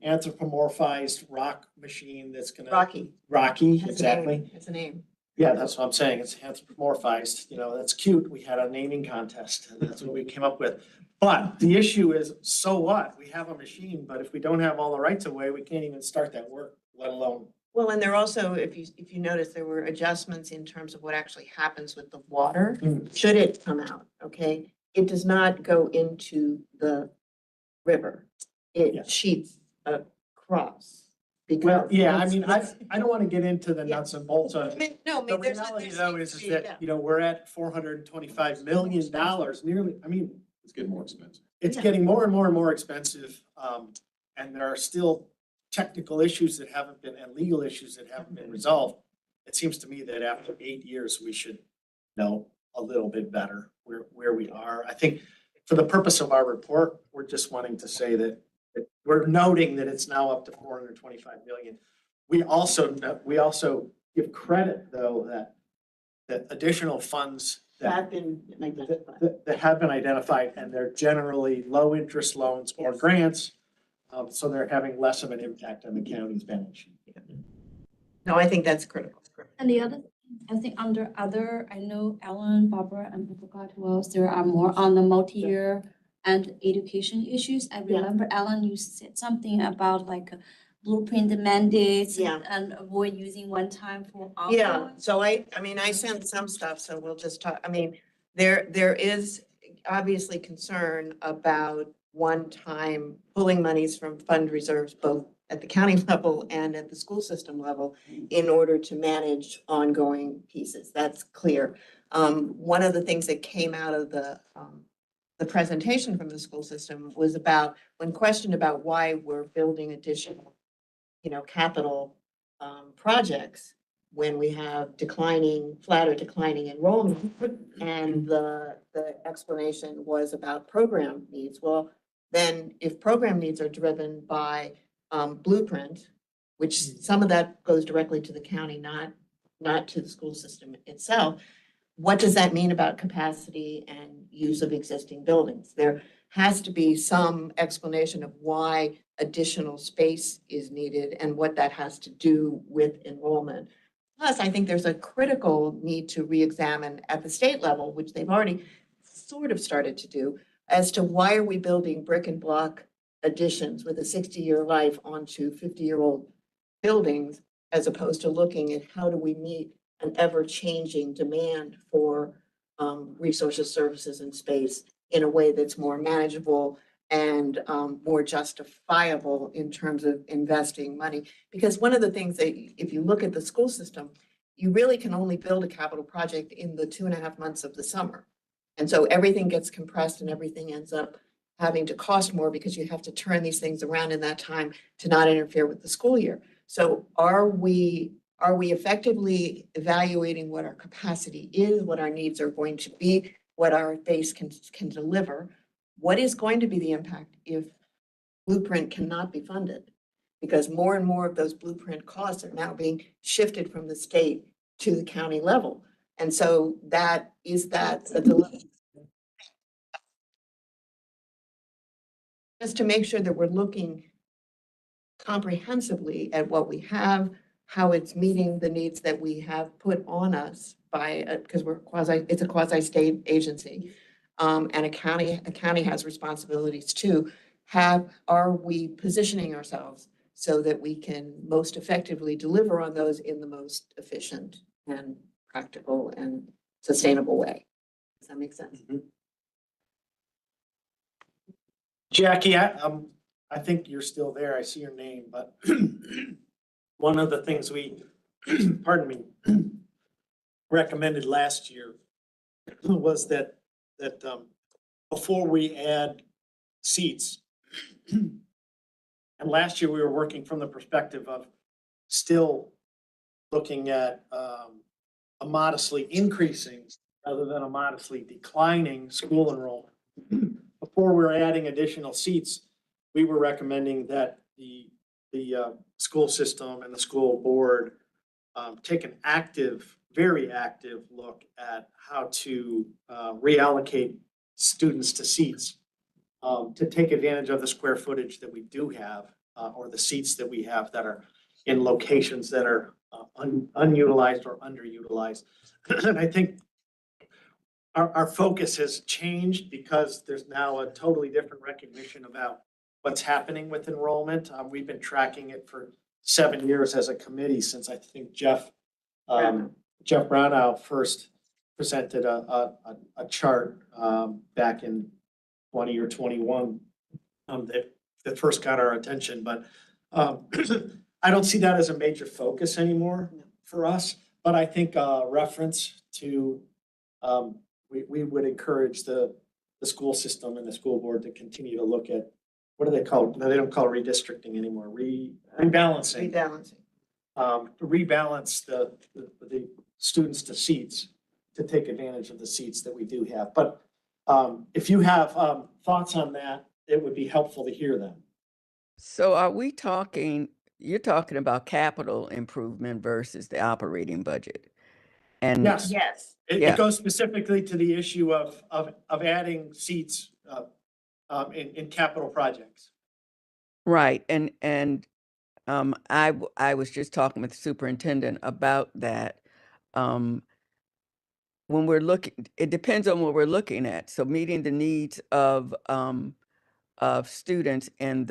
anthropomorphized rock machine that's gonna. Rocky. Rocky, That's exactly. It's a name. Yeah, that's what I'm saying. It's anthropomorphized, you know, that's cute. We had a naming contest and that's what we came up with. But the issue is, so what? We have a machine, but if we don't have all the rights of way, we can't even start that work, let alone. Well, and there also, if you notice, there were adjustments in terms of what actually happens with the water, should it come out, okay? It does not go into the river. Yeah. It sheets across. Well, because yeah, I it's- mean, I don't want to get into the Yeah. nuts and bolts of I it. mean, no, I The mean, there's reality there's- though is yeah. that, you know, we're at $425 million, nearly, I mean, It's getting more expensive. it's Yeah. getting more and more and more expensive. And there are still technical issues that haven't been, and legal issues that haven't been resolved. It seems to me that after 8 years, we should know a little bit better where we are. I think for the purpose of our report, we're just wanting to say that we're noting that it's now up to 425 million. We also give credit though that additional funds Have been identified. that have been identified, and they're generally low interest loans or grants. So they're having less of an impact on the county's balance sheet. No, I think that's critical. And the other, I think under other, I know Ellen, Barbara, and I forgot who else, there are more on the multi-year and education issues. I Yeah. remember Ellen, you said something about like a blueprint mandates Yeah. and avoid using one time for all. Yeah, so I mean, I sent some stuff, so we'll just talk, I mean, there is obviously concern about one-time pulling monies from fund reserves, both at the county level and at the school system level, in order to manage ongoing pieces. That's clear. One of the things that came out of the presentation from the school system was about, when questioned about why we're building additional, capital projects when we have flat or declining enrollment. And the explanation was about program needs. Well, then if program needs are driven by blueprint, which some of that goes directly to the county, not to the school system itself, what does that mean about capacity and use of existing buildings? There has to be some explanation of why additional space is needed and what that has to do with enrollment. Plus, I think there's a critical need to reexamine at the state level, which they've already sort of started to do, as to why are we building brick and block additions with a 60-year life onto 50-year-old buildings, as opposed to looking at how do we meet an ever-changing demand for resources, services, and space in a way that's more manageable and more justifiable in terms of investing money. Because one of the things that, if you look at the school system, you really can only build a capital project in the 2.5 months of the summer. And so everything gets compressed and everything ends up having to cost more because you have to turn these things around in that time to not interfere with the school year. So are we effectively evaluating what our capacity is, what our needs are going to be, what our base can deliver? What is going to be the impact if blueprint cannot be funded? Because more and more of those blueprint costs are now being shifted from the state to the county level. And so that a dilemma? Just to make sure that we're looking comprehensively at what we have, how it's meeting the needs that we have put on us by, because it's a quasi-state agency. And a county has responsibilities too. Are we positioning ourselves so that we can most effectively deliver on those in the most efficient and practical and sustainable way? Does that make sense? Jackie, I think you're still there. I see your name, but one of the things we, pardon me, recommended last year was that before we add seats, and last year we were working from the perspective of still looking at a modestly increasing rather than a modestly declining school enrollment. Before we're adding additional seats, we were recommending that the school system and the school board take an very active look at how to reallocate students to seats to take advantage of the square footage that we do have or the seats that we have that are in locations that are unutilized or underutilized. And I think our focus has changed because there's now a totally different recognition about what's happening with enrollment. We've been tracking it for 7 years as a committee since I think Jeff Brownell first presented a chart back in 20 or 21 that first got our attention. But I don't see that as a major focus anymore for us. But I think reference to we would encourage the school system and the school board to continue to look at, what do they call it? No, they don't call it redistricting anymore. Rebalancing. Rebalance the students to seats to take advantage of the seats that we do have. But if you have thoughts on that, it would be helpful to hear them. So are we talking, you're talking about capital improvement versus the operating budget? And Yes. It Yeah. goes specifically to the issue of adding seats in capital projects. Right, and I was just talking with the superintendent about that. When we're looking, it depends on what we're looking at. So meeting the needs of students and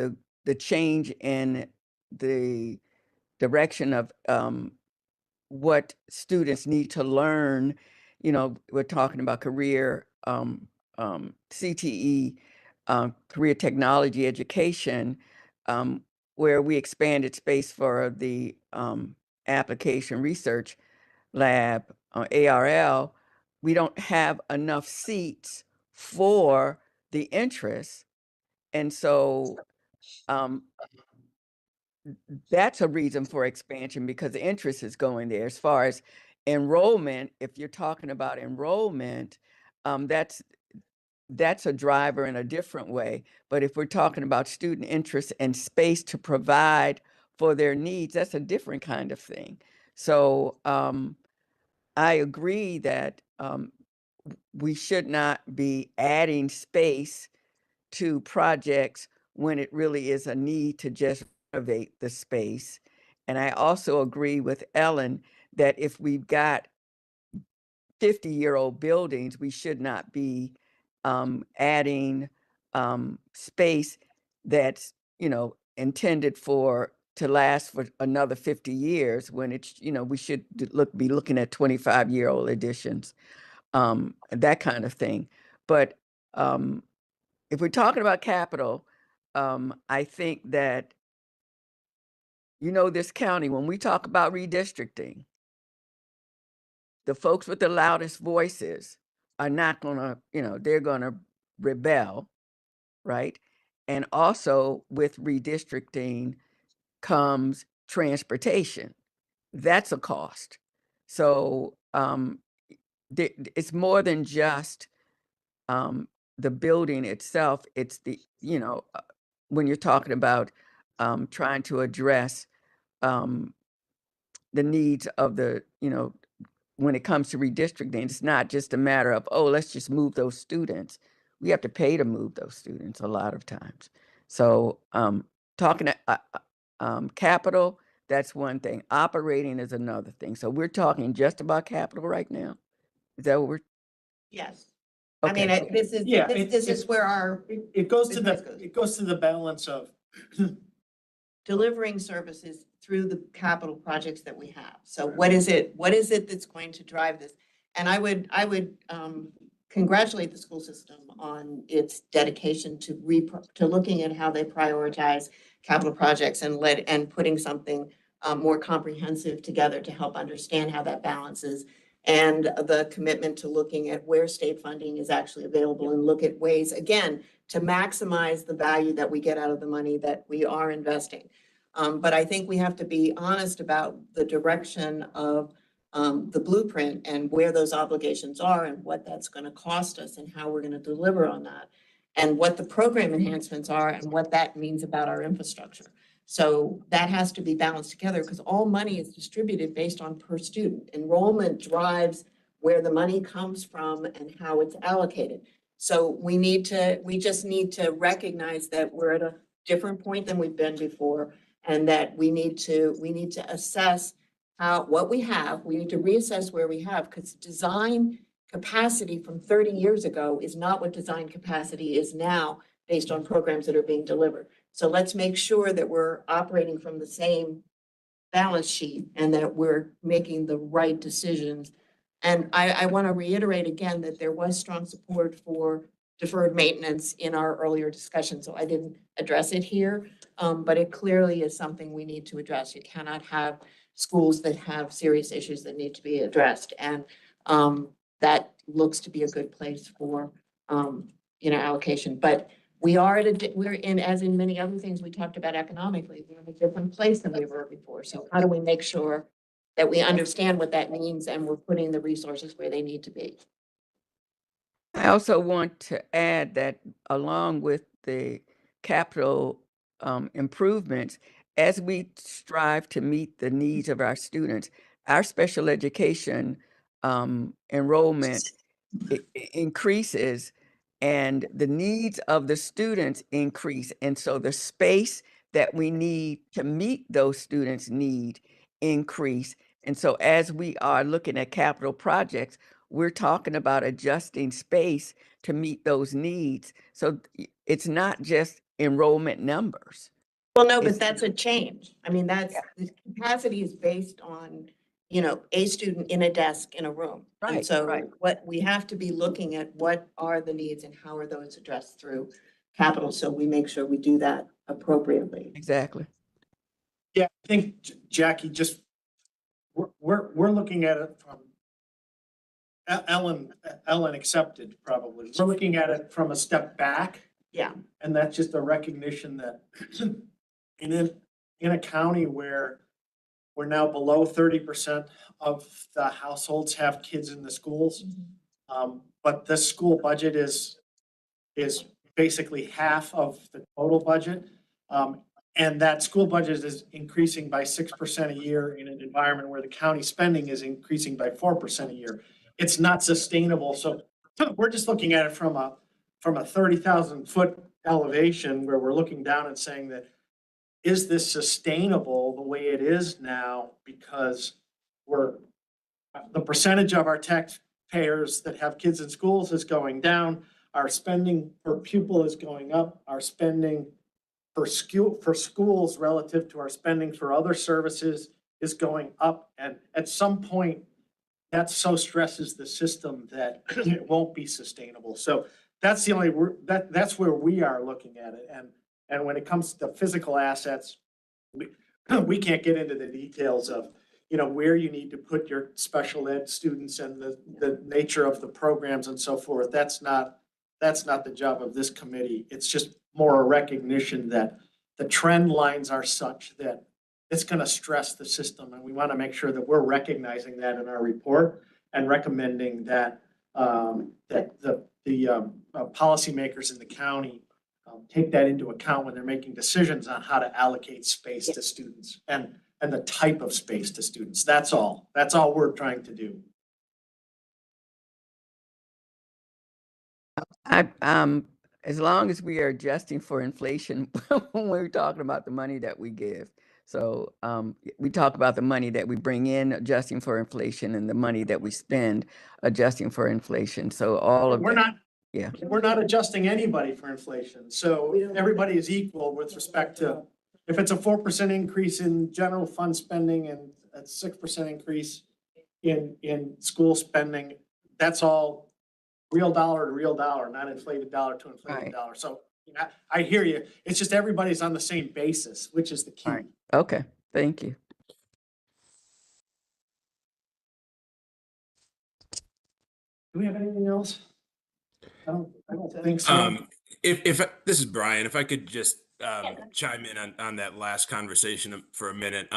the change in the direction of what students need to learn. You know, we're talking about career CTE, career technology education, where we expanded space for the application research lab, ARL. We don't have enough seats for the interest. And so that's a reason for expansion, because the interest is going there. As far as enrollment, if you're talking about enrollment, that's a driver in a different way. But if we're talking about student interest and space to provide for their needs, that's a different kind of thing. So I agree that we should not be adding space to projects when it really is a need to just renovate the space. And I also agree with Ellen that if we've got 50-year-old buildings, we should not be adding space that's, intended to last for another 50 years when it's, we should be looking at 25-year-old additions, that kind of thing. But if we're talking about capital, I think that, this county, when we talk about redistricting, the folks with the loudest voices are not gonna, they're gonna rebel, right? And also with redistricting comes transportation. That's a cost. So it's more than just the building itself. It's the, when you're talking about trying to address the needs of the, when it comes to redistricting, it's not just a matter of, oh, let's just move those students. We have to pay to move those students a lot of times. So talking capital, that's one thing. Operating is another thing. So we're talking just about capital right now. Is that what we're? Yes. Okay. I mean, this is where our It goes to business the balance of delivering services through the capital projects that we have. So what is it that's going to drive this? And I would congratulate the school system on its dedication to looking at how they prioritize capital projects and putting something more comprehensive together to help understand how that balances, and the commitment to looking at where state funding is actually available and look at ways, again, to maximize the value that we get out of the money that we are investing. But I think we have to be honest about the direction of the blueprint and where those obligations are and what that's going to cost us and how we're going to deliver on that, and what the program enhancements are and what that means about our infrastructure. So that has to be balanced together, because all money is distributed based on per student. Enrollment drives where the money comes from and how it's allocated. So we just need to recognize that we're at a different point than we've been before, and that we need to assess what we have. We need to reassess where we have, because design capacity from 30 years ago is not what design capacity is now based on programs that are being delivered. So let's make sure that we're operating from the same balance sheet and that we're making the right decisions. And I want to reiterate again that there was strong support for deferred maintenance in our earlier discussion, so I didn't address it here. But it clearly is something we need to address. You cannot have schools that have serious issues that need to be addressed. And that looks to be a good place for, allocation. But we are we're in, as in many other things we talked about economically, we're in a different place than we were before. So how do we make sure that we understand what that means and we're putting the resources where they need to be? I also want to add that along with the capital improvements, as we strive to meet the needs of our students, our special education enrollment increases and the needs of the students increase. And so the space that we need to meet those students' need increase. And so as we are looking at capital projects, we're talking about adjusting space to meet those needs. So it's not just enrollment numbers. Well, no, but that's a change. I mean, the capacity is based on, a student in a desk in a room. And Right, so right. what we have to be looking at, what are the needs and how are those addressed through capital? So we make sure we do that appropriately. Exactly. Yeah, I think, Jackie, just, we're looking at it from, Ellen accepted probably. We're looking at it from a step back. Yeah. And that's just a recognition that in a county where we're now below 30% of the households have kids in the schools. But the school budget is basically half of the total budget. And that school budget is increasing by 6% a year in an environment where the county spending is increasing by 4% a year. It's not sustainable. So we're just looking at it from a 30,000 foot elevation where we're looking down and saying that, is this sustainable the way it is now? Because the percentage of our taxpayers that have kids in schools is going down. Our spending per pupil is going up. Our spending for schools relative to our spending for other services is going up. And at some point, that so stresses the system that it won't be sustainable. So that's the only, that's where we are looking at it. And when it comes to physical assets, we can't get into the details of, where you need to put your special ed students and the nature of the programs and so forth. That's not the job of this committee. It's just more a recognition that the trend lines are such that it's going to stress the system. And we want to make sure that we're recognizing that in our report and recommending that the policymakers in the county take that into account when they're making decisions on how to allocate space to students and the type of space to students. That's all we're trying to do. As long as we are adjusting for inflation when we're talking about the money that we give. So we talk about the money that we bring in, adjusting for inflation, and the money that we spend, adjusting for inflation. So all of that. We're not adjusting anybody for inflation. So everybody is equal with respect to, if it's a 4% increase in general fund spending and a 6% increase in school spending, that's all real dollar to real dollar, not inflated dollar to inflated dollar. So I hear you. It's just everybody's on the same basis, which is the key. Right. Okay, thank you. Do we have anything else? I don't think so. If this is Brian, if I could just chime in on that last conversation for a minute.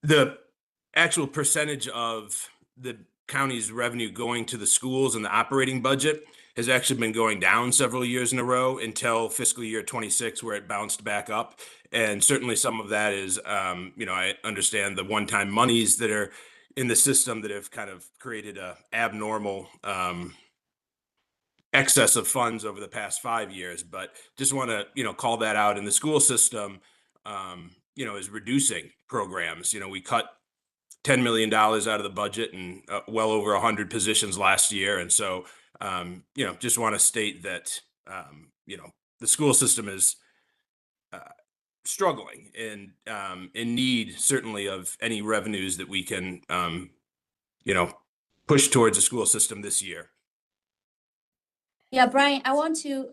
The actual percentage of the county's revenue going to the schools and the operating budget has actually been going down several years in a row until fiscal year 26, where it bounced back up. And certainly some of that is, I understand the one-time monies that are in the system that have kind of created a abnormal excess of funds over the past 5 years, but just want to, call that out. In the school system, is reducing programs. We cut $10 million out of the budget and well over 100 positions last year. And so, just want to state that, the school system is struggling and in need certainly of any revenues that we can, push towards the school system this year. Yeah, Brian, I want to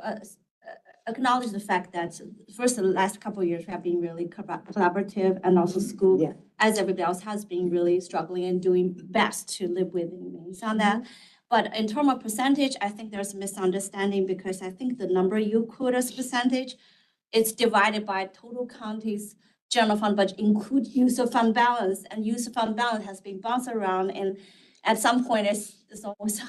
acknowledge the fact that first, the last couple of years we have been really collaborative, and also school, as everybody else, has been really struggling and doing best to live within means on that. But in terms of percentage, I think there's a misunderstanding, because I think the number you quote as percentage, it's divided by total county's general fund budget, include use of fund balance, and use of fund balance has been bounced around, and at some point it's almost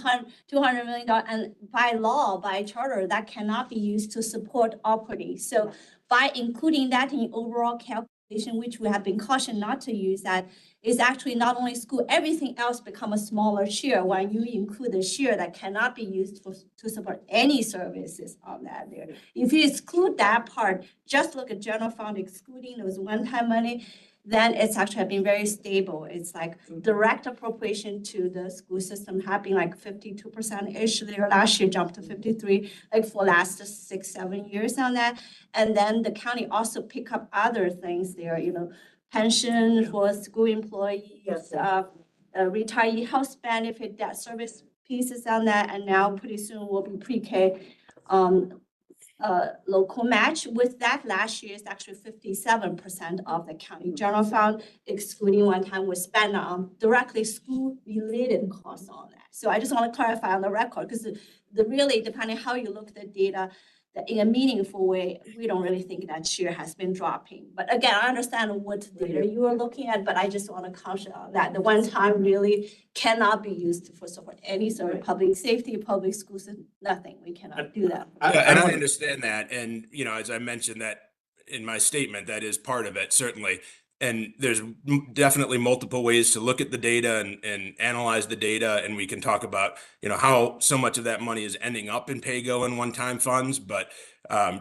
$200 million, and by law, by charter, that cannot be used to support operating. So by including that in overall calculation, which we have been cautioned not to use, that is actually not only school, everything else become a smaller share when you include a share that cannot be used to support any services on that there. If you exclude that part, just look at general fund excluding those one-time money, then it's actually been very stable. It's like direct appropriation to the school system have been like 52%-ish there. Last year jumped to 53, like for last 6-7 years on that. And then the county also pick up other things there, pension for school employees, retiree health benefit, debt service pieces on that. And now pretty soon will be pre-K local match. With that, last year is actually 57% of the county general fund, excluding one time was spent on directly school-related costs on that. So I just want to clarify on the record, because the really, depending how you look at the data, that in a meaningful way, we don't really think that share has been dropping. But again, I understand what data you are looking at, but I just want to caution on that. The one time really cannot be used for support any sort of public safety, public schools, nothing. We cannot do that. And I understand that. And, as I mentioned that in my statement, that is part of it, certainly. And there's definitely multiple ways to look at the data and analyze the data. And we can talk about, how so much of that money is ending up in pay-go and one-time funds. But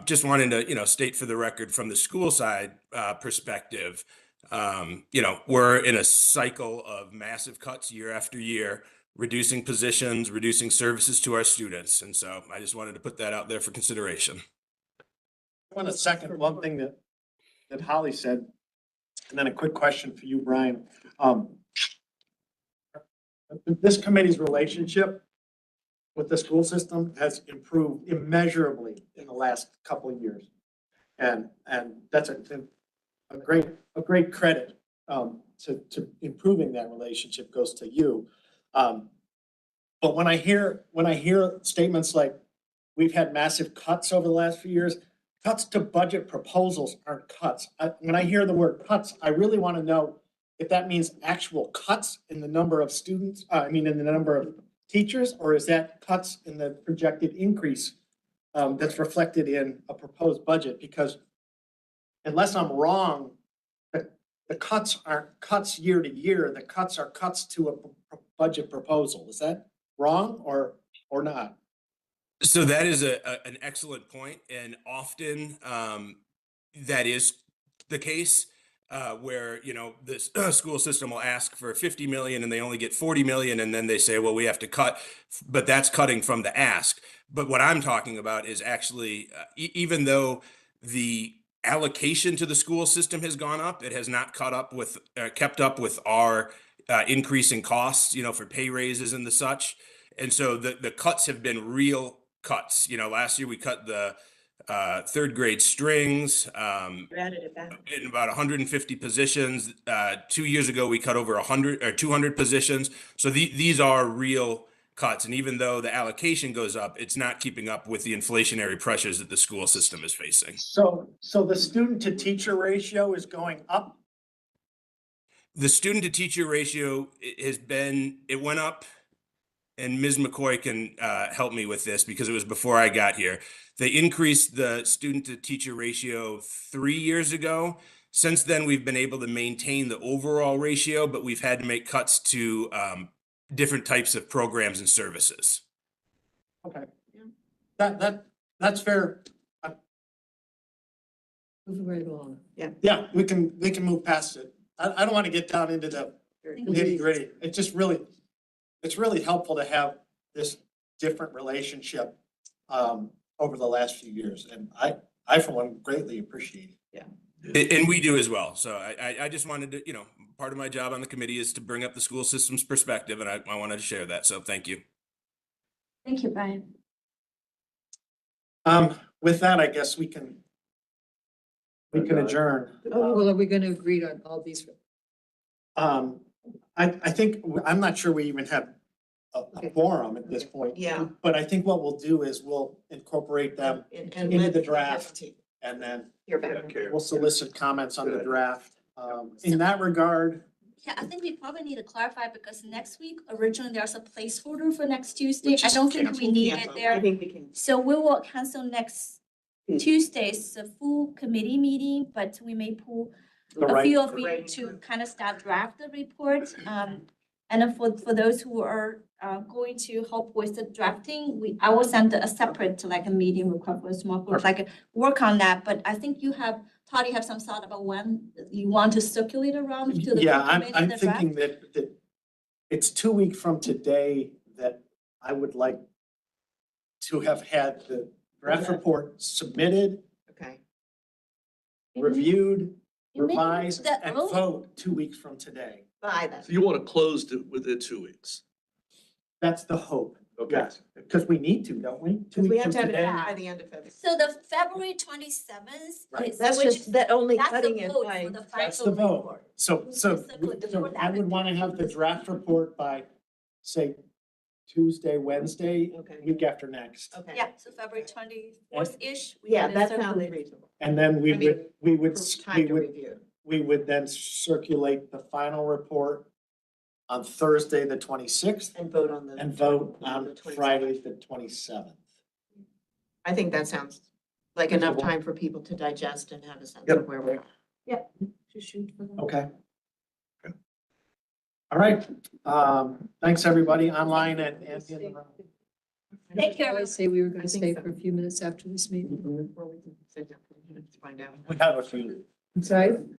just wanting to, state for the record from the school side perspective, we're in a cycle of massive cuts year after year, reducing positions, reducing services to our students. And so I just wanted to put that out there for consideration. I want to second one thing that Holly said. And then a quick question for you, Brian. This committee's relationship with the school system has improved immeasurably in the last couple of years. And that's a great credit to improving that relationship goes to you. But when I hear statements like we've had massive cuts over the last few years, cuts to budget proposals aren't cuts. When I hear the word cuts, I really want to know if that means actual cuts in the number of students, in the number of teachers, or is that cuts in the projected increase that's reflected in a proposed budget? Because unless I'm wrong, the cuts aren't cuts year to year. The cuts are cuts to a budget proposal. Is that wrong or not? So that is an excellent point, and often that is the case where this school system will ask for 50 million and they only get 40 million, and then they say, well, we have to cut, but that's cutting from the ask. But what I'm talking about is actually even though the allocation to the school system has gone up, it has not kept up with our increasing costs, for pay raises and the such. And so the cuts have been real cuts. Last year we cut the third grade strings in about 150 positions. 2 years ago, we cut over 100 or 200 positions. So these are real cuts. And even though the allocation goes up, it's not keeping up with the inflationary pressures that the school system is facing. So the student to teacher ratio is going up? The student to teacher ratio it went up. And Ms. McCoy can help me with this because it was before I got here. They increased the student to teacher ratio 3 years ago. Since then, we've been able to maintain the overall ratio, but we've had to make cuts to different types of programs and services. Okay. That's fair. Moving right along. Yeah, we can move past it. I don't want to get down into the nitty-gritty. It's just really, it's really helpful to have this different relationship over the last few years. And I for one greatly appreciate it. And we do as well. So I just wanted to, part of my job on the committee is to bring up the school system's perspective, and I wanted to share that. So thank you. Thank you, Brian. With that, I guess we can adjourn. Well, are we going to agree on all these? I think, I'm not sure we even have a quorum at this point. Yeah. But I think what we'll do is we'll incorporate them And into let the us draft, to and then hear back. we'll solicit comments on the draft. In that regard, Yeah, I think we probably need to clarify because next week, originally there's a placeholder for next Tuesday. I don't think we need it I there. think we can. So we will cancel next Tuesday's full committee meeting, but we may pull the a right, few of the you right to group. kind of start draft the report. And then for those who are going to help with the drafting, I will send a separate like a meeting request for a small group, like work on that. But I think Todd, you have some thought about when you want to circulate around to the. yeah, full committee, I'm the draft? thinking that it's 2 weeks from today that I would like to have had the draft report submitted, Okay. reviewed, You may revised, that and early? vote 2 weeks from today. By then. So you want to close it within 2 weeks? That's the hope. Okay. Yes, because we need to, don't we? 2 Because we weeks have from to have it today. back by the end of February. So the February 27th Right. is. That's which just, is- that only that's the cutting it vote by. for the That's final the vote. report. So Before I would want to have the draft report by, say, Tuesday, Wednesday, Okay. week after next. Okay. Yeah, so February 24th-ish. Yeah, that sounds reasonable. And then we I mean, would, For time to review. we would then circulate the final report on Thursday, the 26th, And vote on the. and vote the on 27th. Friday, the 27th. I think that sounds like enough Reasonable. time for people to digest and have a sense Yep. of where we're at. Yeah. Okay. All right. Thanks, everybody online and in the room. Thank you. I say we were going I to think stay so. for a few minutes after this meeting. Before we can sit down and find out. We have a few. I'm sorry?